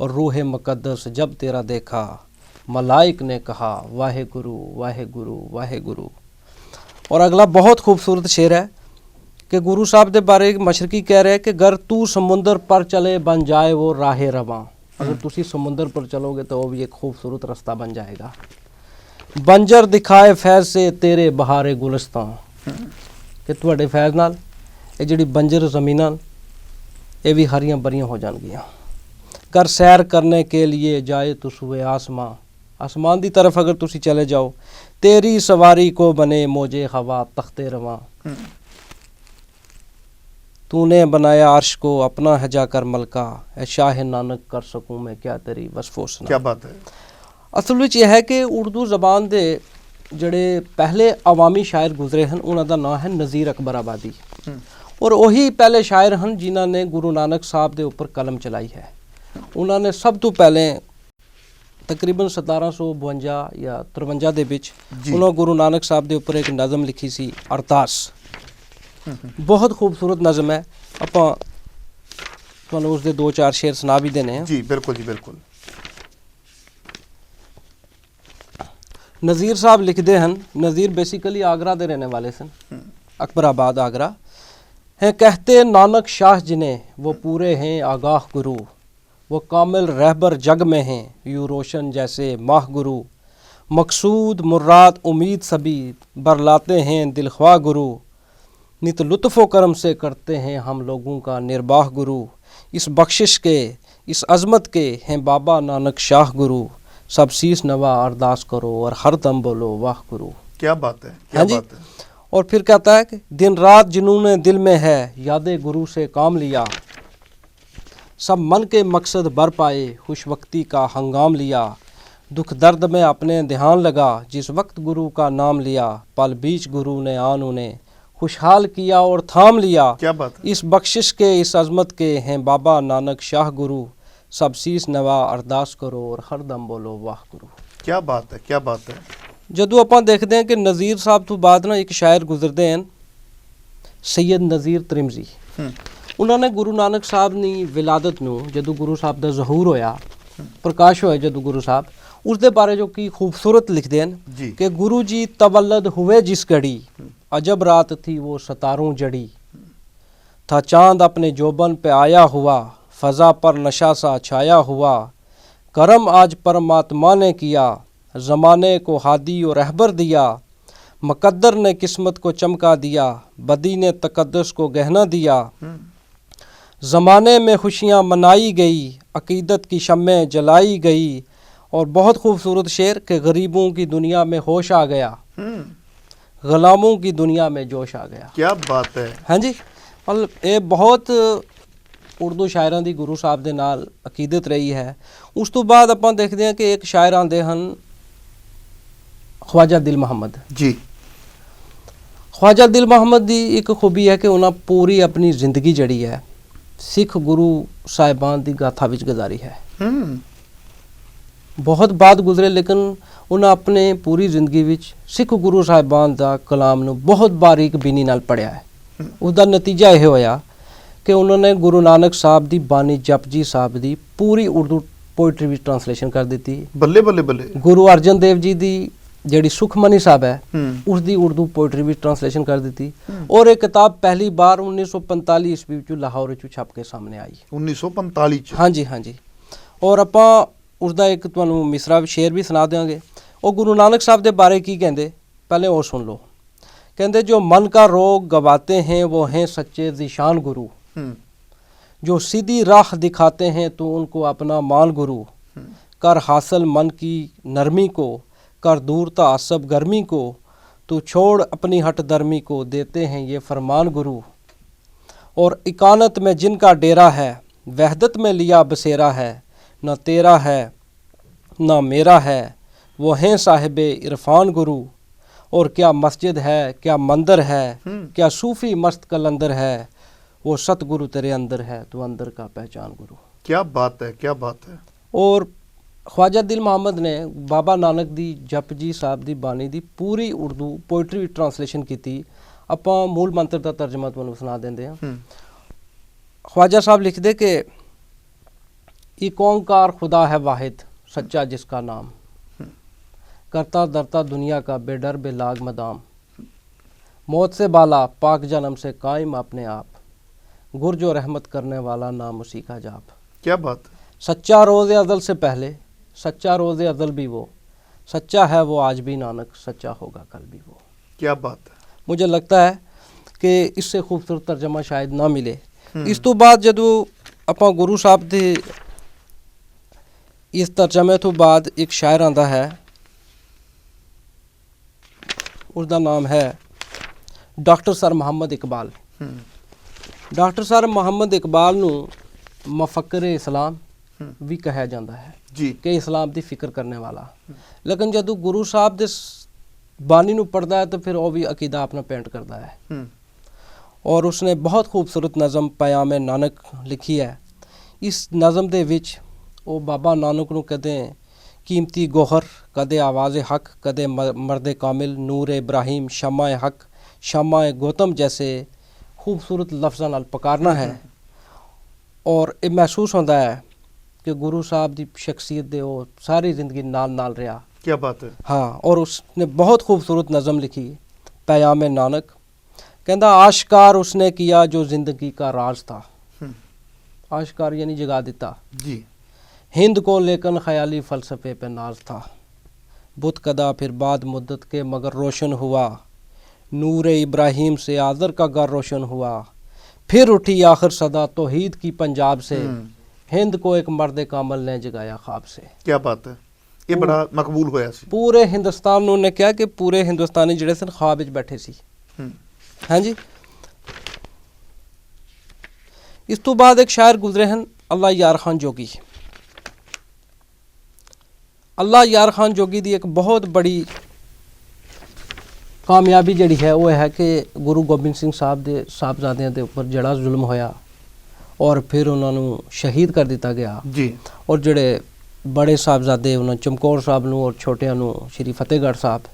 और रूह मुकद्दस जब तेरा देखा मलाइक ने कहा वाहे गुरु वाहे गुरु वाहे गुरु। और अगला बहुत खूबसूरत शेर है कि गुरु साहब के बारे मशरकी कह रहे हैं कि अगर तू समुंदर पर चले बन जाए वो राह रवां, अगर तुसी समुंदर पर चलोगे तो वो भी एक खूबसूरत रास्ता बन जाएगा। बंजर दिखाए फैज़ से तेरे बहारे गुलिस्तां, कि तुहाडे फैज़ नाल ये जिहड़ी बंजर ज़मीनां ये भी हरियां भरियां हो जाणगियां। कर सैर करने के लिए जाए तो सुए आसमां, आसमान की तरफ अगर तुसी चले जाओ, तेरी सवारी को बने मौजे हवा तख्ते रवां, तूने बनाया अर्श को अपना है जाकर मलका, ऐ शाह नानक कर सकूं मैं क्या तेरी वसफो सना। क्या बात है। ਅਸਲ ਵਿੱਚ ਇਹ ਹੈ ਕਿ ਉਰਦੂ ਜ਼ਬਾਨ ਦੇ ਜਿਹੜੇ ਪਹਿਲੇ ਅਵਾਮੀ ਸ਼ਾਇਰ ਗੁਜ਼ਰੇ ਹਨ ਉਹਨਾਂ ਦਾ ਨਾਮ ਹੈ ਨਜ਼ੀਰ ਅਕਬਰ ਆਬਾਦੀ, ਔਰ ਉਹੀ ਪਹਿਲੇ ਸ਼ਾਇਰ ਹਨ ਜਿਨ੍ਹਾਂ ਨੇ ਗੁਰੂ ਨਾਨਕ ਸਾਹਿਬ ਦੇ ਉੱਪਰ ਕਲਮ ਚਲਾਈ ਹੈ। ਉਹਨਾਂ ਨੇ ਸਭ ਤੋਂ ਪਹਿਲੇ ਤਕਰੀਬਨ 1752 ਜਾਂ 53 ਦੇ ਵਿੱਚ ਉਹਨਾਂ ਗੁਰੂ ਨਾਨਕ ਸਾਹਿਬ ਦੇ ਉੱਪਰ ਇੱਕ ਨਜ਼ਮ ਲਿਖੀ ਸੀ ਅਰਦਾਸ। ਬਹੁਤ ਖੂਬਸੂਰਤ ਨਜ਼ਮ ਹੈ, ਆਪਾਂ ਤੁਹਾਨੂੰ ਉਸ ਦੇ 2-4 ਸ਼ੇਰ ਸੁਣਾ ਵੀ ਦੇਣੇ ਆ। ਜੀ ਬਿਲਕੁਲ ਜੀ ਬਿਲकुल। नज़ीर साहब लिखते हैं, नज़ीर बेसिकली आगरा के रहने वाले सन, अकबराबाद आगरा हैं। कहते नानक शाह जिन्हें वो पूरे हैं आगाह गुरु, वो कामिल रहबर जग में हैं यूँ रोशन जैसे माह गुरु, मकसूद मुराद उम्मीद सभी बरलाते हैं दिलख्वाह गुरु, नित लुत्फ़ो करम से करते हैं हम लोगों का निर्बाह गुरु, इस बख्शिश के इस अज़मत के हैं बाबा नानक शाह गुरु, सब शीश नवा अरदास करो और हर दम बोलो वाह गुरु। क्या बात है, क्या बात है। और फिर कहता है कि दिन रात जुनून दिल में है यादे गुरु से काम लिया, सब मन के मकसद बर पाए खुश वक्ती का हंगाम लिया, दुख दर्द में अपने ध्यान लगा जिस वक्त गुरु का नाम लिया, पल बीच गुरु ने आन उन्हें खुशहाल किया और थाम लिया। क्या बात है। इस बख्शिश के इस अजमत के हैं बाबा नानक शाह गुरु, सब शीश नवा अरदास करो और हर दम बोलो वाह गुरु। क्या बात है, क्या बात है। ਜਦੋਂ ਆਪਾਂ ਦੇਖਦੇ ਹਾਂ ਕਿ ਨਜ਼ੀਰ ਸਾਹਿਬ ਤੋਂ ਬਾਅਦ ਨਾ ਇੱਕ ਸ਼ਾਇਰ ਗੁਜ਼ਰਦੇ ਹਨ ਸੈਯਦ ਨਜ਼ੀਰ ਤ੍ਰਿਮਜ਼ੀ। ਉਹਨਾਂ ਨੇ ਗੁਰੂ ਨਾਨਕ ਸਾਹਿਬ ਦੀ ਵਿਲਾਦਤ ਨੂੰ, ਜਦੋਂ ਗੁਰੂ ਸਾਹਿਬ ਦਾ ਜ਼ਹੂਰ ਹੋਇਆ, ਪ੍ਰਕਾਸ਼ ਹੋਇਆ ਜਦੋਂ ਗੁਰੂ ਸਾਹਿਬ, ਉਸ ਦੇ ਬਾਰੇ ਜੋ ਕਿ ਖੂਬਸੂਰਤ ਲਿਖਦੇ ਹਨ ਕਿ ਗੁਰੂ ਜੀ ਤਵੱਲਦ हुए जिस घड़ी अजब रात थी वो सितारों जड़ी, था चांद अपने जोबन पे आया हुआ फ़ज़ा पर नशा सा छाया हुआ, करम आज परमात्मा ने किया ज़माने को हादी और रहबर दिया, मुक़द्दर ने किस्मत को चमका दिया बदी ने तक़द्दुस को गहना दिया, ज़माने में खुशियाँ मनाई गई अक़ीदत की शम्में जलाई गई। और बहुत खूबसूरत शेर कि गरीबों की दुनिया में होश आ गया, गुलामों की दुनिया में जोश आ गया। क्या बात है। हाँ जी, मतलब ये बहुत ਉਰਦੂ ਸ਼ਾਇਰਾਂ ਦੀ ਗੁਰੂ ਸਾਹਿਬ ਦੇ ਨਾਲ ਅਕੀਦਤ ਰਹੀ ਹੈ। ਉਸ ਤੋਂ ਬਾਅਦ ਆਪਾਂ ਦੇਖਦੇ ਹਾਂ ਕਿ ਇੱਕ ਸ਼ਾਇਰ ਆਉਂਦੇ ਹਨ ख्वाजा दिल मोहम्मद जी। ख्वाजा दिल मोहम्मद ਦੀ ਇੱਕ ਖੂਬੀ ਹੈ ਕਿ ਉਹਨਾਂ ਪੂਰੀ ਆਪਣੀ ਜ਼ਿੰਦਗੀ ਜਿਹੜੀ ਹੈ ਸਿੱਖ ਗੁਰੂ ਸਾਹਿਬਾਨ ਦੀ ਗਾਥਾ ਵਿੱਚ ਗੁਜ਼ਾਰੀ ਹੈ। ਹੂੰ ਬਹੁਤ ਬਾਅਦ ਗੁਜ਼ਰੇ, ਲੇਕਿਨ ਉਹਨਾਂ ਆਪਣੇ ਪੂਰੀ ਜ਼ਿੰਦਗੀ ਵਿੱਚ ਸਿੱਖ ਗੁਰੂ ਸਾਹਿਬਾਨ ਦਾ ਕਲਾਮ ਨੂੰ ਬਹੁਤ ਬਾਰੀਕ ਬੀਨੀ ਨਾਲ ਪੜ੍ਹਿਆ ਹੈ। ਉਹਦਾ ਨਤੀਜਾ ਇਹ ਹੋਇਆ ਕਿ ਉਹਨਾਂ ਨੇ ਗੁਰੂ ਨਾਨਕ ਸਾਹਿਬ ਦੀ ਬਾਣੀ ਜਪਜੀ ਸਾਹਿਬ ਦੀ ਪੂਰੀ ਉਰਦੂ ਪੋਇਟਰੀ ਵਿੱਚ ਟ੍ਰਾਂਸਲੇਸ਼ਨ ਕਰ ਦਿੱਤੀ। ਬੱਲੇ ਬੱਲੇ ਬੱਲੇ। ਗੁਰੂ ਅਰਜਨ ਦੇਵ ਜੀ ਦੀ ਜਿਹੜੀ ਸੁਖਮਨੀ ਸਾਹਿਬ ਹੈ ਹੂੰ ਉਸ ਦੀ ਉਰਦੂ ਪੋਇਟਰੀ ਵਿੱਚ ਟ੍ਰਾਂਸਲੇਸ਼ਨ ਕਰ ਦਿੱਤੀ। ਔਰ ਇਹ ਕਿਤਾਬ ਪਹਿਲੀ ਵਾਰ 1945 ਈਸਵੀ ਵਿੱਚ ਲਾਹੌਰ ਵਿੱਚ ਛਪ ਕੇ ਸਾਹਮਣੇ ਆਈ। 1945 ਚ। ਹਾਂਜੀ ਹਾਂਜੀ। ਔਰ ਆਪਾਂ ਉਸਦਾ ਇੱਕ ਤੁਹਾਨੂੰ ਮਿਸਰਾ ਸ਼ੇਰ ਵੀ ਸੁਣਾ ਦਿਆਂਗੇ। ਉਹ ਗੁਰੂ ਨਾਨਕ ਸਾਹਿਬ ਦੇ ਬਾਰੇ ਕੀ ਕਹਿੰਦੇ, ਪਹਿਲੇ ਉਹ ਸੁਣ ਲਓ। ਕਹਿੰਦੇ ਜੋ ਮਨ का रोग गवाते हैं वो हैं सच्चे ज़ीशान गुरु, जो सीधी राह दिखाते हैं तो उनको अपना मान गुरु, कर हासिल मन की नरमी को, कर दूर तासब गर्मी को, तो छोड़ अपनी हट दर्मी को, देते हैं ये फरमान गुरु। और इकानत में जिनका डेरा है, वहदत में लिया बसेरा है, न तेरा है न मेरा है, वो हैं साहिब इरफान गुरु। और क्या मस्जिद है, क्या मंदिर है, क्या सूफी मस्त कलंदर है, वो सतगुरु तेरे अंदर है, तो अंदर का पहचान गुरु। क्या बात है, क्या बात है। और ख्वाजा दिल मोहम्मद ने बाबा नानक दी जपजी साहब दी बानी दी पूरी उर्दू पोइट्री ट्रांसलेशन की। ਆਪਾਂ मूल मंत्र का तर्जमा ਤੁਹਾਨੂੰ ਸੁਣਾ ਦਿੰਦੇ ਹਾਂ। ख्वाजा साहब लिखते कि एक ओंकार खुदा है वाहिद सच्चा जिसका नाम, करता दरता दुनिया का बेडर बेलाग मदाम, मौत से बाला पाक जन्म से कायम अपने आप, गुर जो रहमत करने वाला नाम उसी का जाप। क्या बात है। सच्चा रोज़े अज़ल से पहले, सच्चा रोज़े अज़ल भी वो, सच्चा है वो आज भी नानक, सच्चा होगा कल भी वो। क्या बात है। मुझे लगता है कि इससे खूबसूरत तर्जमा शायद ना मिले। इस तो बाद जदों ਆਪਾਂ ਗੁਰੂ ਸਾਹਿਬ ਦੇ ਇਸ ਤਰਜਮੇ ਤੋਂ ਬਾਅਦ ਇੱਕ ਸ਼ਾਇਰ ਆਂਦਾ ਹੈ, उसका नाम है doctor sir Mohammad Iqbal. Doctor sir Mohammad Iqbal नू मफक्कर इस्लाम भी कहा जाता है जी, कि इस्लाम की फिक्र करने वाला। लेकिन जदों गुरु साहब दे बानी नू पढ़ता है तो फिर वो भी अकीदा अपना पेंट करता है। और उसने बहुत खूबसूरत नज़म पयाम नानक लिखी है। इस नज़म दे विच वो बाबा नानक नू कदे कीमती गोहर, कदे आवाज़ हक, कदे मर्द कामिल, नूर इब्राहिम, शमा हक, शमा गौतम जैसे खूबसूरत लफ्ज़ां नाल पकारना है। और ये महसूस होता है कि गुरु साहब की शख्सियत दे वो सारी ज़िंदगी नाल नाल रहा। क्या बात है। हाँ, और उसने बहुत खूबसूरत नज़म लिखी पयाम नानक। कहता आश्कार उसने किया जो ज़िंदगी का राज था। आश्कार यानी जगा दिता जी। हिंद को लेकिन ख्याली फ़लसफ़े पे नाज था। बुत कदा फिर बाद मुद्दत के मगर रोशन हुआ, नूर इब्राहिम से आज़र का घर रोशन हुआ। फिर उठी आखिर सदा तौहीद की पंजाब से, हिंद को एक मर्द कामल ने जगाया ख्वाब से। क्या बात है। ये बड़ा मकबूल होया सी। पूरे हिंदुस्तान ने कहा कि पूरे हिंदुस्तानी जिहड़े सन ख्वाब विच बैठे सी। हाँ जी। इस तो बाद एक शायर गुजरे हैं अल्लाह यार खान जोगी। अल्लाह यार खान जोगी दी एक बहुत बड़ी कामयाबी जड़ी है वो है कि गुरु गोबिंद सिंह साहब दे साहबजादियां दे उपर जड़ा जुल्म होया और फिर उन्होंने शहीद कर दिता गया जी। और जड़े बड़े साहबजादे उन्होंने चमकौर साहब नूं और छोटियां नूं श्री फतेहगढ़ साहब।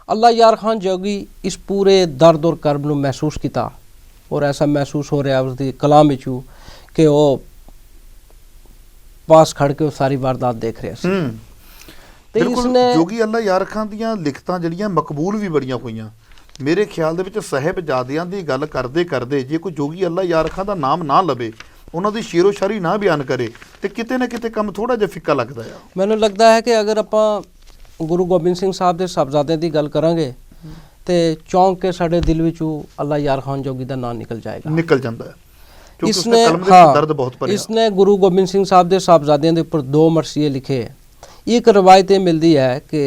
अल्लाह यार खान जोगी इस पूरे दर्द और कर्ब नूं महसूस किया और ऐसा महसूस हो रहा उसकी कलाम विचों कि वो पास खड़ के सारी वारदात देख रहे सी। बिल्कुल जोगी अल्लाह यार खान ਦੀਆਂ ਲਿਖਤਾਂ ਜਿਹੜੀਆਂ ਮਕਬੂਲ ਵੀ ਬੜੀਆਂ ਹੋਈਆਂ। ਮੇਰੇ ਖਿਆਲ ਦੇ ਵਿੱਚ ਸਾਹਿਬਜ਼ਾਦਿਆਂ ਦੀ ਗੱਲ ਕਰਦੇ ਕਰਦੇ ਜੇ ਕੋਈ ਜੋਗੀ ਅੱਲਾ ਯਾਰ ਖਾਨ ਦਾ ਨਾਮ ਨਾ ਲਵੇ, ਉਹਨਾਂ ਦੀ ਸ਼ੇਰੋ ਸ਼ਾਇਰੀ ਨਾ ਬਿਆਨ ਕਰੇ ਤੇ ਕਿਤੇ ਨਾ ਕਿਤੇ ਕੰਮ ਥੋੜਾ ਜਿਹਾ ਫਿੱਕਾ ਲੱਗਦਾ ਆ। ਮੈਨੂੰ ਲੱਗਦਾ ਹੈ ਕਿ ਅਗਰ ਆਪਾਂ ਗੁਰੂ ਗੋਬਿੰਦ ਸਿੰਘ ਸਾਹਿਬ ਦੇ ਸਾਹਿਬਜ਼ਾਦਿਆਂ ਦੀ ਗੱਲ ਕਰਾਂਗੇ ਤੇ ਚੌਂਕ ਕੇ ਸਾਡੇ ਦਿਲ ਵਿੱਚੋਂ ਅੱਲਾ ਯਾਰ ਖਾਨ ਜੋਗੀ ਦਾ ਨਾਮ ਨਿਕਲ ਜਾਏਗਾ, ਨਿਕਲ ਜਾਂਦਾ ਹੈ ਕਿਉਂਕਿ इसने ਉਸਨੇ ਕਲਮ ਦੇ हाँ, ਦਰਦ ਬਹੁਤ ਭਰਿਆ। इसने गुरु गोबिंद सिंह साहब ਦੇ ਸਾਹਿਬਜ਼ਾਦਿਆਂ ਦੇ ਉੱਪਰ 2 ਮਰਸੀਏ ਲਿਖੇ। एक रवायत ये मिलती है कि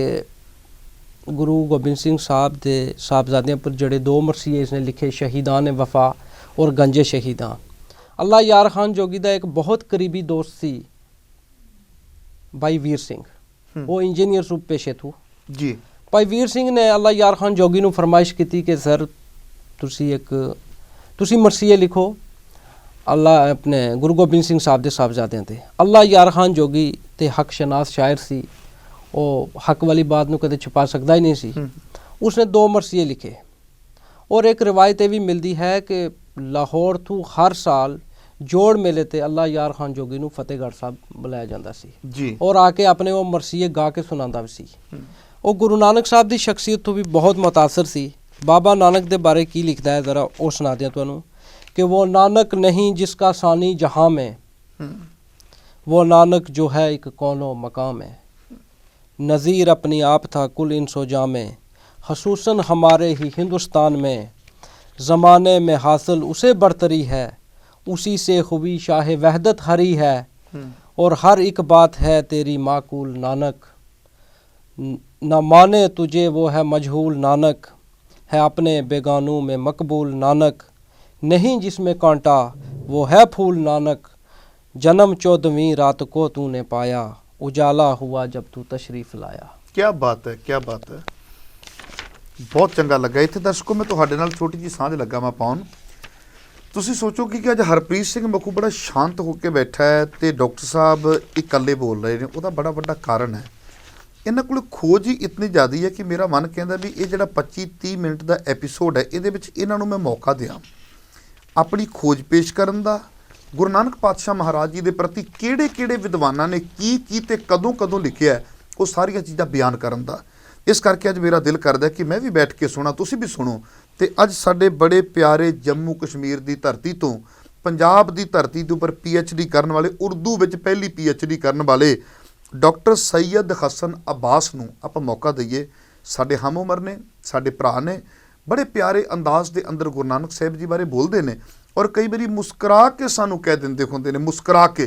गुरु गोबिंद सिंह साहब के साहबजादियों पर जड़े 2 मरसीए इसने लिखे शहीदान वफा और गंजे शहीदां। अल्लाह यार खान जोगी का एक बहुत करीबी दोस्त सी भाई वीर सिंह, वो इंजीनियर रूप पेशे थू जी। भाई वीर सिंह ने अल्लाह यार खान जोगी नूं फरमाइश की कि सर तुसी मरसीए लिखो ਅੱਲਾ ਆਪਣੇ ਗੁਰੂ ਗੋਬਿੰਦ ਸਿੰਘ ਸਾਹਿਬ ਦੇ ਸਾਹਿਬਜ਼ਾਦਿਆਂ ਤੇ। ਅੱਲਾ ਯਾਰ ਖਾਨ ਜੋਗੀ ਤੇ ਹੱਕ ਸ਼ਨਾਸ ਸ਼ਾਇਰ ਸੀ, ਉਹ ਹੱਕ ਵਾਲੀ ਬਾਤ ਨੂੰ ਕਦੇ ਛੁਪਾ ਸਕਦਾ ਹੀ ਨਹੀਂ ਸੀ। ਉਸਨੇ 2 ਮਰਸੀਏ ਲਿਖੇ ਔਰ ਇੱਕ ਰਿਵਾਇਤ ਇਹ ਵੀ ਮਿਲਦੀ ਹੈ ਕਿ ਲਾਹੌਰ ਤੋਂ ਹਰ ਸਾਲ ਜੋੜ ਮੇਲੇ ਤੇ ਅੱਲਾ ਯਾਰ ਖਾਨ ਜੋਗੀ ਨੂੰ ਫਤਿਹਗੜ੍ਹ ਸਾਹਿਬ ਬੁਲਾਇਆ ਜਾਂਦਾ ਸੀ ਜੀ, ਔਰ ਆ ਕੇ ਆਪਣੇ ਉਹ ਮਰਸੀਏ ਗਾ ਕੇ ਸੁਣਾਉਂਦਾ ਵੀ ਸੀ। ਉਹ ਗੁਰੂ ਨਾਨਕ ਸਾਹਿਬ ਦੀ ਸ਼ਖਸੀਅਤ ਤੋਂ ਵੀ ਬਹੁਤ ਮੁਤਾਸਰ ਸੀ। ਬਾਬਾ ਨਾਨਕ ਦੇ ਬਾਰੇ ਕੀ ਲਿਖਦਾ ਹੈ ਜ਼ਰਾ ਉਹ ਸੁਣਾ ਦਿਆਂ ਤੁਹਾਨੂੰ कि वो नानक नहीं जिसका सानी जहाँ में, वो नानक जो है एक कौनो मकाम है। नज़ीर अपनी आप था कुल इन सोजा में, खसूसन हमारे ही हिंदुस्तान में, ज़माने में हासिल उसे बरतरी है, उसी से खुबी शाह वहदत हरी है, और हर एक बात है तेरी माकूल नानक, न माने तुझे वो है मजहूल नानक, है अपने बेगानों में मकबूल नानक, नहीं जिसमें कांटा वो है फूल नानक, जन्म 14वीं रात को तूने पाया, उजाला हुआ जब तू तशरीफ लाया। क्या बात है, क्या बात है, बहुत चंगा लगा। इत्थे दर्शकों मैं तुहाडे नाल छोटी जी सांझ लगा मैं पाउन। ਤੁਸੀਂ ਸੋਚੋਗੇ ਕਿ ਅੱਜ ਹਰਪ੍ਰੀਤ ਸਿੰਘ ਮੱਖੂ ਬੜਾ ਸ਼ਾਂਤ ਹੋ ਕੇ ਬੈਠਾ ਹੈ ਤੇ ਡਾਕਟਰ ਸਾਹਿਬ ਇਕੱਲੇ ਬੋਲ ਰਹੇ ਨੇ। ਉਹਦਾ ਬੜਾ ਵੱਡਾ ਕਾਰਨ ਹੈ ਇਹਨਾਂ ਕੋਲ ਖੋਜ ਹੀ ਇਤਨੀ ਜ਼ਿਆਦੀ ਹੈ ਕਿ ਮੇਰਾ ਮਨ ਕਹਿੰਦਾ ਵੀ ਇਹ ਜਿਹੜਾ 25-30 ਮਿੰਟ ਦਾ ਐਪੀਸੋਡ ਹੈ ਇਹਦੇ ਵਿੱਚ ਇਹਨਾਂ ਨੂੰ ਮੈਂ ਮੌਕਾ ਦਿਆਂ ਆਪਣੀ ਖੋਜ ਪੇਸ਼ ਕਰਨ ਦਾ, ਗੁਰੂ ਨਾਨਕ ਪਾਤਸ਼ਾਹ ਮਹਾਰਾਜ ਜੀ ਦੇ ਪ੍ਰਤੀ ਕਿਹੜੇ-ਕਿਹੜੇ ਵਿਦਵਾਨਾਂ ਨੇ ਕੀ ਤੇ ਕਦੋਂ ਲਿਖਿਆ ਉਹ ਸਾਰੀਆਂ ਚੀਜ਼ਾਂ ਬਿਆਨ ਕਰਨ ਦਾ। ਇਸ ਕਰਕੇ ਅੱਜ ਮੇਰਾ ਦਿਲ ਕਰਦਾ ਕਿ ਮੈਂ ਵੀ ਬੈਠ ਕੇ ਸੁਣਾ, ਤੁਸੀਂ ਵੀ ਸੁਣੋ। ਤੇ ਅੱਜ ਸਾਡੇ ਬੜੇ ਪਿਆਰੇ ਜੰਮੂ ਕਸ਼ਮੀਰ ਦੀ ਧਰਤੀ ਤੋਂ, ਪੰਜਾਬ ਦੀ ਧਰਤੀ ਦੇ ਉੱਪਰ PhD ਕਰਨ ਵਾਲੇ, ਉਰਦੂ ਵਿੱਚ ਪਹਿਲੀ PhD ਕਰਨ ਵਾਲੇ ਡਾਕਟਰ ਸੈयद ਹਸਨ ਅब्बास ਨੂੰ ਆਪਾਂ ਮੌਕਾ ਦਈਏ। ਸਾਡੇ ਹਮ ਉਮਰ ਨੇ, ਸਾਡੇ ਭਰਾ ਨੇ, ਬੜੇ ਪਿਆਰੇ ਅੰਦਾਜ਼ ਦੇ ਅੰਦਰ ਗੁਰੂ ਨਾਨਕ ਸਾਹਿਬ ਜੀ ਬਾਰੇ ਬੋਲਦੇ ਨੇ ਔਰ ਕਈ ਵਾਰੀ ਮੁਸਕਰਾ ਕੇ ਸਾਨੂੰ ਕਹਿ ਦਿੰਦੇ ਹੁੰਦੇ ਨੇ, ਮੁਸਕਰਾ ਕੇ,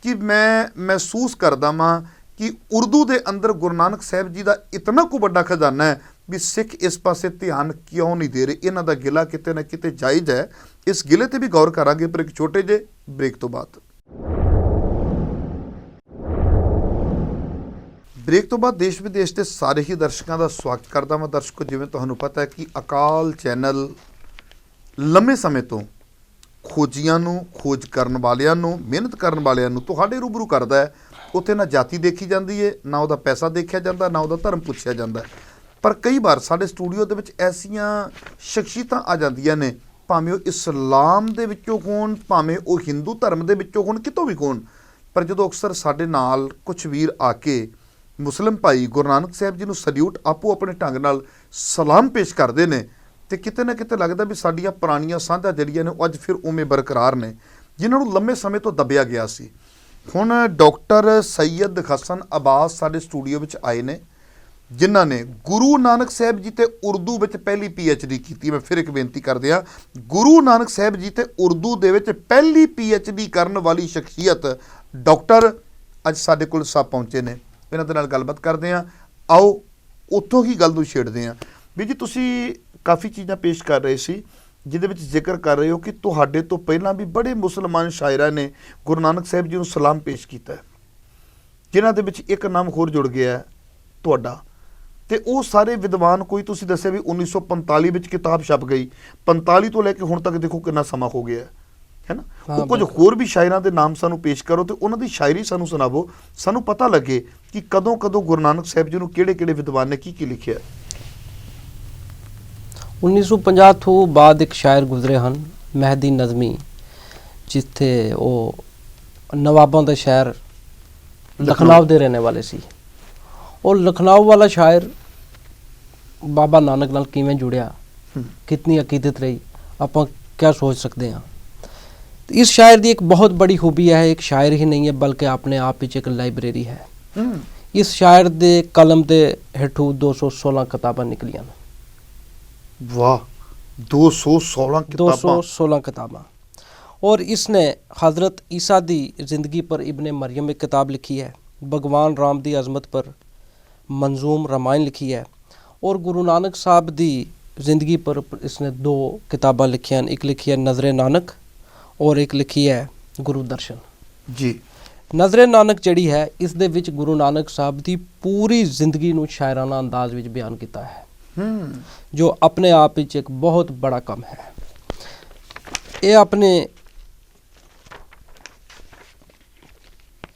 ਕਿ ਮੈਂ ਮਹਿਸੂਸ ਕਰਦਾ ਵਾਂ ਕਿ ਉਰਦੂ ਦੇ ਅੰਦਰ ਗੁਰੂ ਨਾਨਕ ਸਾਹਿਬ ਜੀ ਦਾ ਇਤਨਾ ਕੁ ਵੱਡਾ ਖਜ਼ਾਨਾ ਹੈ ਵੀ ਸਿੱਖ ਇਸ ਪਾਸੇ ਧਿਆਨ ਕਿਉਂ ਨਹੀਂ ਦੇ ਰਹੇ। ਇਹਨਾਂ ਦਾ ਗਿਲਾ ਕਿਤੇ ਨਾ ਕਿਤੇ ਜਾਇਜ਼ ਹੈ। ਇਸ ਗਿਲੇ ਤੇ ਵੀ ਗੌਰ ਕਰਾਂਗੇ ਪਰ ਇੱਕ ਛੋਟੇ ਜਿਹੇ ਬ੍ਰੇਕ ਤੋਂ ਬਾਅਦ। ਬ੍ਰੇਕ ਤੋਂ ਬਾਅਦ ਦੇਸ਼ ਵਿਦੇਸ਼ ਦੇ ਸਾਰੇ ਹੀ ਦਰਸ਼ਕਾਂ ਦਾ ਸਵਾਗਤ ਕਰਦਾ ਮੈਂ। ਦਰਸ਼ਕੋ, ਜਿਵੇਂ ਤੁਹਾਨੂੰ ਪਤਾ ਹੈ ਕਿ ਅਕਾਲ ਚੈਨਲ ਲੰਮੇ ਸਮੇਂ ਤੋਂ ਖੋਜੀਆਂ ਨੂੰ, ਖੋਜ ਕਰਨ ਵਾਲਿਆਂ ਨੂੰ, ਮਿਹਨਤ ਕਰਨ ਵਾਲਿਆਂ ਨੂੰ ਤੁਹਾਡੇ ਰੂਬਰੂ ਕਰਦਾ ਹੈ। ਉੱਥੇ ਨਾ ਜਾਤੀ ਦੇਖੀ ਜਾਂਦੀ ਹੈ, ਨਾ ਉਹਦਾ ਪੈਸਾ ਦੇਖਿਆ ਜਾਂਦਾ, ਨਾ ਉਹਦਾ ਧਰਮ ਪੁੱਛਿਆ ਜਾਂਦਾ। ਪਰ ਕਈ ਵਾਰ ਸਾਡੇ ਸਟੂਡੀਓ ਦੇ ਵਿੱਚ ਐਸੀਆਂ ਸ਼ਖਸੀਅਤਾਂ ਆ ਜਾਂਦੀਆਂ ਨੇ, ਭਾਵੇਂ ਉਹ ਇਸਲਾਮ ਦੇ ਵਿੱਚੋਂ ਹੋਣ, ਭਾਵੇਂ ਉਹ ਹਿੰਦੂ ਧਰਮ ਦੇ ਵਿੱਚੋਂ ਹੋਣ, ਕਿਤੋਂ ਵੀ ਹੋਣ, ਪਰ ਜਦੋਂ ਅਕਸਰ ਸਾਡੇ ਨਾਲ ਕੁਛ ਵੀਰ ਆ ਕੇ ਮੁਸਲਿਮ ਭਾਈ ਗੁਰੂ ਨਾਨਕ ਸਾਹਿਬ ਜੀ ਨੂੰ ਸਲੂਟ ਆਪੋ ਆਪਣੇ ਢੰਗ ਨਾਲ ਸਲਾਮ ਪੇਸ਼ ਕਰਦੇ ਨੇ ਤੇ ਕਿਤੇ ਨਾ ਕਿਤੇ ਲੱਗਦਾ ਵੀ ਸਾਡੀਆਂ ਪੁਰਾਣੀਆਂ ਸਾਂਝਾਂ ਜਿਹੜੀਆਂ ਨੇ ਉਹ ਅੱਜ ਫਿਰ ਉਵੇਂ ਬਰਕਰਾਰ ਨੇ ਜਿਨ੍ਹਾਂ ਨੂੰ ਲੰਮੇ ਸਮੇਂ ਤੋਂ ਦੱਬਿਆ ਗਿਆ ਸੀ। ਹੁਣ ਡਾਕਟਰ ਸੈयद ਹਸਨ ਅब्बास ਸਾਡੇ ਸਟੂਡੀਓ ਵਿੱਚ ਆਏ ਨੇ ਜਿਨ੍ਹਾਂ ਨੇ ਗੁਰੂ ਨਾਨਕ ਸਾਹਿਬ ਜੀ ਤੇ ਉਰਦੂ ਵਿੱਚ ਪਹਿਲੀ PhD ਕੀਤੀ। ਮੈਂ ਫਿਰ ਇੱਕ ਬੇਨਤੀ ਕਰਦੇ ਹਾਂ, ਗੁਰੂ ਨਾਨਕ ਸਾਹਿਬ ਜੀ ਤੇ ਉਰਦੂ ਦੇ ਵਿੱਚ ਪਹਿਲੀ PhD ਕਰਨ ਵਾਲੀ ਸ਼ਖਸੀਅਤ ਡਾਕਟਰ ਅੱਜ ਸਾਡੇ ਕੋਲ ਸਭ ਪਹੁੰਚੇ ਨੇ। ਇਹਨਾਂ ਦੇ ਨਾਲ ਗੱਲਬਾਤ ਕਰਦੇ ਹਾਂ। ਆਓ ਉੱਥੋਂ ਹੀ ਗੱਲ ਨੂੰ ਛੇੜਦੇ ਹਾਂ। ਵੀ ਜੀ ਤੁਸੀਂ ਕਾਫੀ ਚੀਜ਼ਾਂ ਪੇਸ਼ ਕਰ ਰਹੇ ਸੀ ਜਿਹਦੇ ਵਿੱਚ ਜ਼ਿਕਰ ਕਰ ਰਹੇ ਹੋ ਕਿ ਤੁਹਾਡੇ ਤੋਂ ਪਹਿਲਾਂ ਵੀ ਬੜੇ ਮੁਸਲਮਾਨ ਸ਼ਾਇਰਾਂ ਨੇ ਗੁਰੂ ਨਾਨਕ ਸਾਹਿਬ ਜੀ ਨੂੰ ਸਲਾਮ ਪੇਸ਼ ਕੀਤਾ ਹੈ, ਜਿਨ੍ਹਾਂ ਦੇ ਵਿੱਚ ਇੱਕ ਨਾਮ ਹੋਰ ਜੁੜ ਗਿਆ ਤੁਹਾਡਾ। ਤੇ ਉਹ ਸਾਰੇ ਵਿਦਵਾਨ, ਕੋਈ ਤੁਸੀਂ ਦੱਸਿਆ ਵੀ 1945 ਵਿੱਚ ਕਿਤਾਬ ਛਪ ਗਈ, 45 ਤੋਂ ਲੈ ਕੇ ਹੁਣ ਤੱਕ ਦੇਖੋ ਕਿੰਨਾ ਸਮਾਂ ਹੋ ਗਿਆ ਹੈ ਨਾ। ਉਹ ਕੁਝ ਹੋਰ ਵੀ ਸ਼ਾਇਰਾਂ ਦੇ ਨਾਮ ਸਾਨੂੰ ਪੇਸ਼ ਕਰੋ ਤੇ ਉਹਨਾਂ ਦੀ ਸ਼ਾਇਰੀ ਸਾਨੂੰ ਸੁਣਾਵੋ, ਸਾਨੂੰ ਪਤਾ ਲੱਗੇ ਕਿ ਕਦੋਂ ਗੁਰੂ ਨਾਨਕ ਸਾਹਿਬ ਜੀ ਨੂੰ ਕਿਹੜੇ ਵਿਦਵਾਨ ਨੇ ਕੀ ਲਿਖਿਆ। 1950 ਤੋਂ ਬਾਅਦ ਇੱਕ ਸ਼ਾਇਰ ਗੁਜ਼ਰੇ ਹਨ, ਮਹਿਦੀ ਨਜ਼ਮੀ, ਜਿੱਥੇ ਉਹ ਨਵਾਬਾਂ ਦਾ ਸ਼ਹਿਰ ਲਖਨਊ ਦੇ ਰਹਿਣੇ ਵਾਲੇ ਸੀ। ਉਹ ਲਖਨਊ ਵਾਲਾ ਸ਼ਾਇਰ ਬਾਬਾ ਨਾਨਕ ਨਾਲ ਕਿਵੇਂ ਜੁੜਿਆ, ਕਿਤਨੀ ਅਕੀਦਤ ਰਹੀ, ਆਪਾਂ क्या सोच सकते हैं। तो इस शायर की एक बहुत बड़ी खूबी है, एक शायर ही नहीं है बल्कि अपने आप एक लाइब्रेरी है। इस शायर दे कलम दे हेठू 216 किताबां निकलियां। वाह, 216 किताबां। और इसने हज़रत ईसा दी ज़िंदगी पर इब्ने मरियम एक किताब लिखी है, भगवान राम दी अज़मत पर मंजूम रामायण लिखी है, और गुरु नानक साहब दी ज़िंदगी पर इसने 2 किताबां लिखी हैं। एक लिखी है नज़रे नानक और एक लिखी है गुरु दर्शन जी। नज़रे नानक जिहड़ी है इस दे विच गुरु नानक साहब दी पूरी जिंदगी नूं शायराना अंदाज विच बयान किया है, जो अपने आप विच एक बहुत बड़ा काम है। ये अपने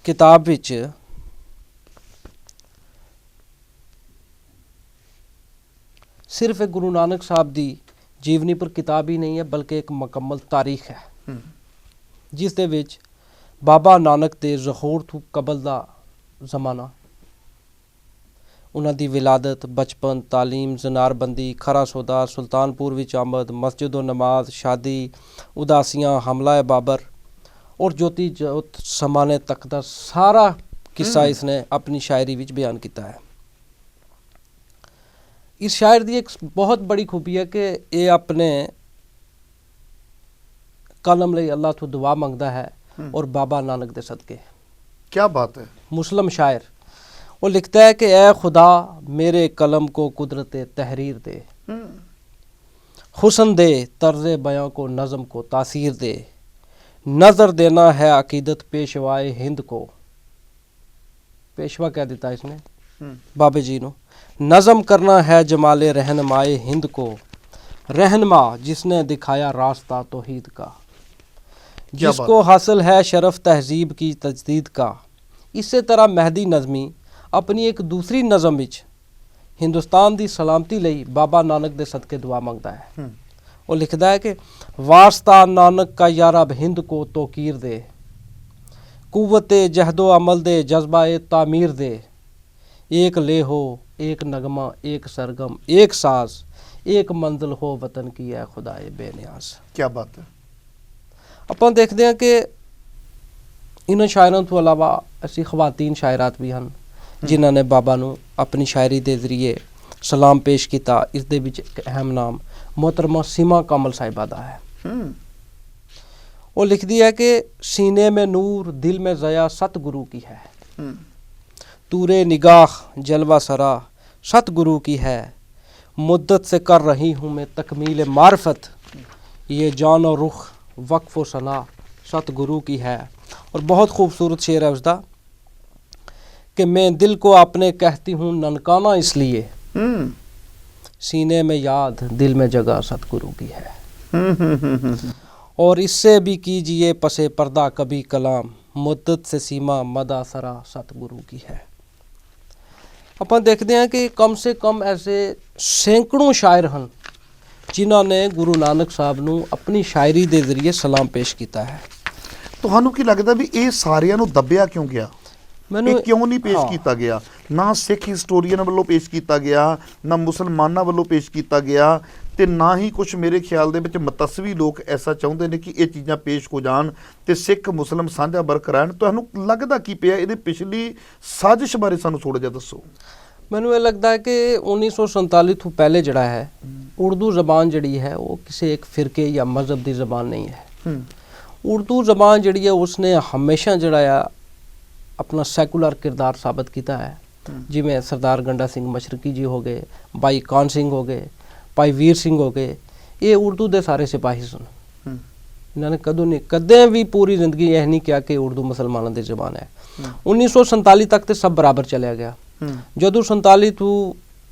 ਕਿਤਾਬ ਵਿੱਚ ਸਿਰਫ ਇੱਕ ਗੁਰੂ ਨਾਨਕ ਸਾਹਿਬ ਦੀ ਜੀਵਨੀ ਪਰ ਕਿਤਾਬ ਹੀ ਨਹੀਂ ਹੈ, ਬਲਕਿ ਇੱਕ ਮੁਕੰਮਲ ਤਾਰੀਖ ਹੈ, ਜਿਸ ਦੇ ਵਿੱਚ ਬਾਬਾ ਨਾਨਕ ਦੇ ਜ਼ਹੂਰ ਤੋਂ ਕਬਲ ਦਾ ਜ਼ਮਾਨਾ, ਉਹਨਾਂ ਦੀ ਵਿਲਾਦਤ, ਬਚਪਨ, ਤਾਲੀਮ, ਜ਼ਨਾਰਬੰਦੀ, ਖਰਾ ਸੌਦਾ, ਸੁਲਤਾਨਪੁਰ ਵਿੱਚ ਆਮਦ, ਮਸਜਿਦ ਨਮਾਜ਼, ਸ਼ਾਦੀ, ਉਦਾਸੀਆਂ, ਹਮਲਾ ਬਾਬਰ ਔਰ ਜੋਤੀ ਜੋਤ ਸਮਾਨੇ ਤੱਕ ਦਾ ਸਾਰਾ ਕਿੱਸਾ ਇਸਨੇ ਆਪਣੀ ਸ਼ਾਇਰੀ ਵਿੱਚ ਬਿਆਨ ਕੀਤਾ ਹੈ। ਇਸ ਸ਼ਾਇਰ ਦੀ ਇੱਕ ਬਹੁਤ ਬੜੀ ਖੂਬੀ ਹੈ ਕਿ ਇਹ ਆਪਣੇ ਕਲਮ ਲਈ ਅੱਲਾਹ ਤੋਂ ਦੁਆ ਮੰਗਦਾ ਹੈ और बाबा नानक दे सदके। क्या बात है। मुस्लिम शायर वो लिखता है कि ए खुदा मेरे कलम को कुदरत तहरीर दे, हुस्न दे तर्ज बयां को, नज़म को तासीर दे, नज़र देना है अकीदत पेशवाए हिंद को। पेशवा कह देता है इसने बाबे जी नो। नज़म करना है जमाले रहनुमाए हिंद को, रहनुमा जिसने दिखाया रास्ता तौहीद का, जिसको हासिल है शरफ तहजीब की तजदीद का। इसी तरह महदी नज़मी अपनी एक दूसरी नज़म विच हिंदुस्तान दी सलामती लई बाबा नानक दे सदके दुआ मंगता है। वो लिखता है कि वास्ता नानक का यार अब हिंद को तोकीर दे, कुव्वते जहदो अमल दे, जज्बाए तामीर दे, एक ले हो एक नगमा, एक सरगम, एक साज, एक मंजिल हो वतन की है खुदाए बेनियाज। क्या बात है। ਆਪਾਂ ਦੇਖਦੇ ਹਾਂ ਕਿ ਇਹਨਾਂ ਸ਼ਾਇਰਾਂ ਤੋਂ ਇਲਾਵਾ ਅਸੀਂ ਖਵਾਤੀਨ ਸ਼ਾਇਰਾਤ ਵੀ ਹਨ ਜਿਨ੍ਹਾਂ ਨੇ ਬਾਬਾ ਨੂੰ ਆਪਣੀ ਸ਼ਾਇਰੀ ਦੇ ਜ਼ਰੀਏ ਸਲਾਮ ਪੇਸ਼ ਕੀਤਾ। ਇਸ ਦੇ ਵਿੱਚ ਇੱਕ ਅਹਿਮ ਨਾਮ मोहतरमा सीमा कामल साहिबा दा है। वो लिखती है कि सीने में नूर दिल में ज़या सतगुरु की है, तूरे निगाह जलवा सरा सतगुरु की है, मुद्दत से कर रही हूँ मैं तकमील मार्फत, ये जान और रुख वक्फ व सना सतगुरु की है। और बहुत खूबसूरत शेर है उसका कि मैं दिल को अपने कहती हूँ ननकाना इसलिए, सीने में याद दिल में जगह सतगुरु की है। और इससे भी कीजिए पसे पर्दा कभी कलाम, मुद्दत से सीमा मदा सरा सतगुरु की है। अपन देखते हैं कि कम से कम ऐसे सैकड़ों शायर हैं जिन्हों ने गुरु नानक साहब ਨੂੰ अपनी शायरी ਦੇ ਜ਼ਰੀਏ ਸਲਾਮ ਪੇਸ਼ ਕੀਤਾ ਹੈ। ਤੁਹਾਨੂੰ ਕੀ ਲੱਗਦਾ ਵੀ ਇਹ ਸਾਰਿਆਂ ਨੂੰ ਦੱਬਿਆ ਕਿਉਂ ਗਿਆ? ਇਹ ਕਿਉਂ ਨਹੀਂ ਪੇਸ਼ ਕੀਤਾ ਗਿਆ? ਨਾ ਸਿੱਖ ਹਿਸਟੋਰੀਅਨ ਵੱਲੋਂ ਪੇਸ਼ ਕੀਤਾ ਗਿਆ, ਨਾ ਮੁਸਲਮਾਨਾਂ ਵੱਲੋਂ ਪੇਸ਼ ਕੀਤਾ ਗਿਆ, ਤੇ ਨਾ ਹੀ ਕੁਝ ਮੇਰੇ ਖਿਆਲ ਦੇ ਵਿੱਚ ਮਤਸਵੀ ਲੋਕ ਐਸਾ ਚਾਹੁੰਦੇ ਨੇ ਕਿ ਇਹ ਚੀਜ਼ਾਂ ਪੇਸ਼ ਹੋ ਜਾਣ ਤੇ ਸਿੱਖ ਮੁਸਲਮ ਸਾਂਝਾ ਬਰਕਰਾਰ। ਤੁਹਾਨੂੰ ਲੱਗਦਾ ਕੀ ਪਿਆ ਇਹਦੇ ਪਿਛਲੀ ਸਾਜ਼ਿਸ਼ ਬਾਰੇ ਸਾਨੂੰ ਥੋੜਾ ਜਿਹਾ ਦੱਸੋ। ਮੈਨੂੰ ਇਹ ਲੱਗਦਾ ਹੈ ਕਿ 1947 ਤੋਂ ਪਹਿਲੇ ਜਿਹੜਾ ਹੈ ਉਰਦੂ ਜ਼ਬਾਨ ਜਿਹੜੀ ਹੈ ਉਹ ਕਿਸੇ ਇੱਕ ਫਿਰਕੇ ਜਾਂ ਮਜ਼ਹਬ ਦੀ ਜ਼ਬਾਨ ਨਹੀਂ ਹੈ। ਉਰਦੂ ਜ਼ਬਾਨ ਜਿਹੜੀ ਹੈ ਉਸਨੇ ਹਮੇਸ਼ਾ ਜਿਹੜਾ ਆ अपना सैकुलर किरदार साबित किया है। जिमें सरदार गंडा सिंह मशरकी जी हो गए, भाई कान सिंह हो गए, भाई वीर सिंह हो गए, ये उर्दू के सारे सिपाही सन। इन्होंने कदों नहीं कदे भी पूरी जिंदगी यह नहीं किया कि उर्दू मुसलमानों की जबान है। 1947 तक तो सब बराबर चलिया गया। जदों 47 तो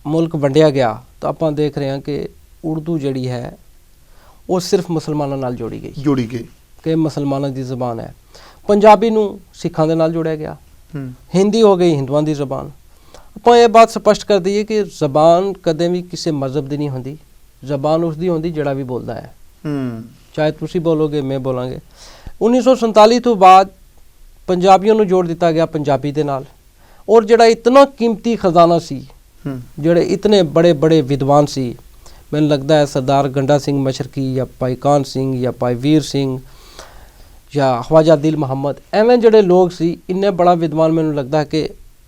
मुल्क वंडिया गया तो आप देख रहे हैं कि उर्दू जी है वो सिर्फ मुसलमानों नाल जोड़ी गई कि मुसलमानों की जबान है। पंजाबी नूं सिखां दे नाल जोड़िया गया, हिंदी हो गई हिंदुआं दी ज़बान। आपां ये बात स्पष्ट कर दईए कि ज़बान कदे भी किसी मज़हब दी नहीं होंदी, ज़बान उसदी होंदी जिहड़ा भी बोलदा है, चाहे तुसीं बोलोगे मैं बोलांगे। 1947 तो बाद पंजाबियों नूं जोड़ दिता गया पंजाबी दे नाल, और जिहड़ा इतना कीमती खजाना सी, जिहड़े इतने बड़े बड़े विद्वान सी, मैनूं लगदा है सरदार गंडा सिंह मशरकी या भाई कान सिंह या भाई वीर सिंह या ख्वाजा दिल मुहम्मद, एवें जिहड़े लोग सी इन्ने बड़ा विद्वान मैनूं लगदा है कि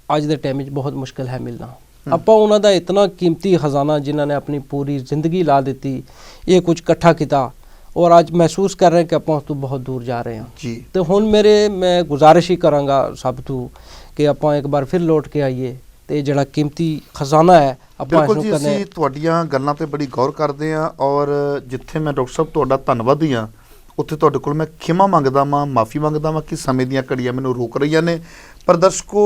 अज दे टाइम बहुत मुश्किल है मिलना। आपां उन्हां दा इतना कीमती खजाना जिन्हां ने अपनी पूरी जिंदगी ला दी, ये कुछ इकट्ठा किया और अज महसूस कर रहे हैं कि आपां उस तो बहुत दूर जा रहे हैं जी। तो हुण मैं गुजारिश ही करांगा सब तो कि आपां एक बार फिर लौट के आइए ਤੇ ਜਿਹੜਾ ਕੀਮਤੀ ਖਜ਼ਾਨਾ ਹੈ ਆਪਾਂ ਇਸ ਨੂੰ ਕਰਨੇ। ਅਸੀਂ ਤੁਹਾਡੀਆਂ ਗੱਲਾਂ ਤੇ ਬੜੀ ਗੌਰ ਕਰਦੇ ਹਾਂ ਔਰ ਜਿੱਥੇ ਮੈਂ ਡਾਕਟਰ ਸਾਹਿਬ ਤੁਹਾਡਾ ਧੰਨਵਾਦੀ ਹਾਂ ਉੱਥੇ ਤੁਹਾਡੇ ਕੋਲ ਮੈਂ ਖਿਮਾ ਮੰਗਦਾ ਵਾਂ, ਮਾਫੀ ਮੰਗਦਾ ਵਾਂ ਕਿ ਸਮੇਂ ਦੀਆਂ ਘੜੀਆਂ ਮੈਨੂੰ ਰੋਕ ਰਹੀਆਂ ਨੇ। ਪਰ ਦਰਸ਼ਕੋ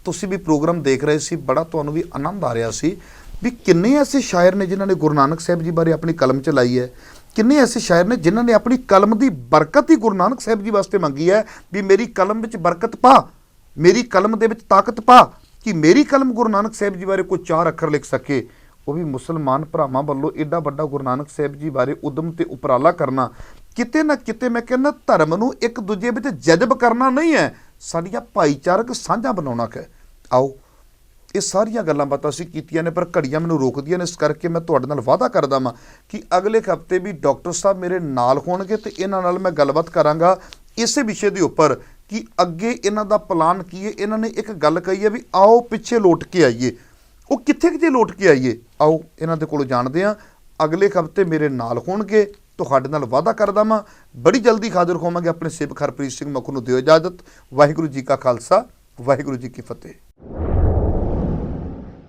ਤੁਸੀਂ ਵੀ ਪ੍ਰੋਗਰਾਮ ਦੇਖ ਰਹੇ ਸੀ, ਬੜਾ ਤੁਹਾਨੂੰ ਵੀ ਆਨੰਦ ਆ ਰਿਹਾ ਸੀ ਵੀ ਕਿੰਨੇ ਐਸੇ ਸ਼ਾਇਰ ਨੇ ਜਿਨ੍ਹਾਂ ਨੇ ਗੁਰੂ ਨਾਨਕ ਸਾਹਿਬ ਜੀ ਬਾਰੇ ਆਪਣੀ ਕਲਮ ਚਲਾਈ ਹੈ, ਕਿੰਨੇ ਐਸੇ ਸ਼ਾਇਰ ਨੇ ਜਿਨ੍ਹਾਂ ਨੇ ਆਪਣੀ ਕਲਮ ਦੀ ਬਰਕਤ ਹੀ ਗੁਰੂ ਨਾਨਕ ਸਾਹਿਬ ਜੀ ਵਾਸਤੇ ਮੰਗੀ ਹੈ ਵੀ ਮੇਰੀ ਕਲਮ ਵਿੱਚ ਬਰਕਤ ਪਾ, ਮੇਰੀ ਕਲਮ ਦੇ ਵਿੱਚ ਤਾਕਤ ਪਾ ਕਿ ਮੇਰੀ ਕਲਮ ਗੁਰੂ ਨਾਨਕ ਸਾਹਿਬ ਜੀ ਬਾਰੇ ਕੋਈ 4 ਅੱਖਰ ਲਿਖ ਸਕੇ। ਉਹ ਵੀ ਮੁਸਲਮਾਨ ਭਰਾਵਾਂ ਵੱਲੋਂ ਏਡਾ ਵੱਡਾ ਗੁਰੂ ਨਾਨਕ ਸਾਹਿਬ ਜੀ ਬਾਰੇ ਉਦਮ ਤੇ ਉਪਰਾਲਾ ਕਰਨਾ ਕਿਤੇ ਨਾ ਕਿਤੇ ਮੈਂ ਕਹਿੰਦਾ ਧਰਮ ਨੂੰ ਇੱਕ ਦੂਜੇ ਵਿੱਚ ਜਜ਼ਬ ਕਰਨਾ ਨਹੀਂ ਹੈ, ਸਾਡੀਆਂ ਭਾਈਚਾਰਕ ਸਾਂਝਾਂ ਬਣਾਉਣਾ ਹੈ। ਆਓ ਇਹ ਸਾਰੀਆਂ ਗੱਲਾਂ ਬਾਤਾਂ ਅਸੀਂ ਕੀਤੀਆਂ ਨੇ, ਪਰ ਘੜੀਆਂ ਮੈਨੂੰ ਰੋਕਦੀਆਂ ਨੇ, ਇਸ ਕਰਕੇ ਮੈਂ ਤੁਹਾਡੇ ਨਾਲ ਵਾਅਦਾ ਕਰਦਾ ਵਾਂ ਕਿ ਅਗਲੇ ਹਫ਼ਤੇ ਵੀ ਡਾਕਟਰ ਸਾਹਿਬ ਮੇਰੇ ਨਾਲ ਹੋਣਗੇ ਤੇ ਇਹਨਾਂ ਨਾਲ ਮੈਂ ਗੱਲਬਾਤ ਕਰਾਂਗਾ ਇਸੇ ਵਿਸ਼ੇ ਦੇ ਉੱਪਰ ਕਿ ਅੱਗੇ ਇਹਨਾਂ ਦਾ ਪਲਾਨ ਕੀ ਹੈ। ਇਹਨਾਂ ਨੇ ਇੱਕ ਗੱਲ ਕਹੀ ਹੈ ਵੀ ਆਓ ਪਿੱਛੇ ਲੋਟ ਕੇ ਆਈਏ, ਉਹ ਕਿੱਥੇ ਲੋਟ ਕੇ ਆਈਏ, ਆਓ ਇਹਨਾਂ ਦੇ ਕੋਲੋਂ ਜਾਣਦੇ ਹਾਂ। ਅਗਲੇ ਹਫ਼ਤੇ ਮੇਰੇ ਨਾਲ ਹੋਣਗੇ, ਤੁਹਾਡੇ ਨਾਲ ਵਾਅਦਾ ਕਰਦਾ ਵਾਂ ਬੜੀ ਜਲਦੀ ਹਾਜ਼ਰ ਹੋਵਾਂਗੇ। ਆਪਣੇ ਸੇਵਕ ਹਰਪ੍ਰੀਤ ਸਿੰਘ ਮੱਖੂ ਨੂੰ ਦਿਓ ਇਜਾਜ਼ਤ। ਵਾਹਿਗੁਰੂ ਜੀ ਕਾ ਖਾਲਸਾ, ਵਾਹਿਗੁਰੂ ਜੀ ਕੀ ਫਤਿਹ।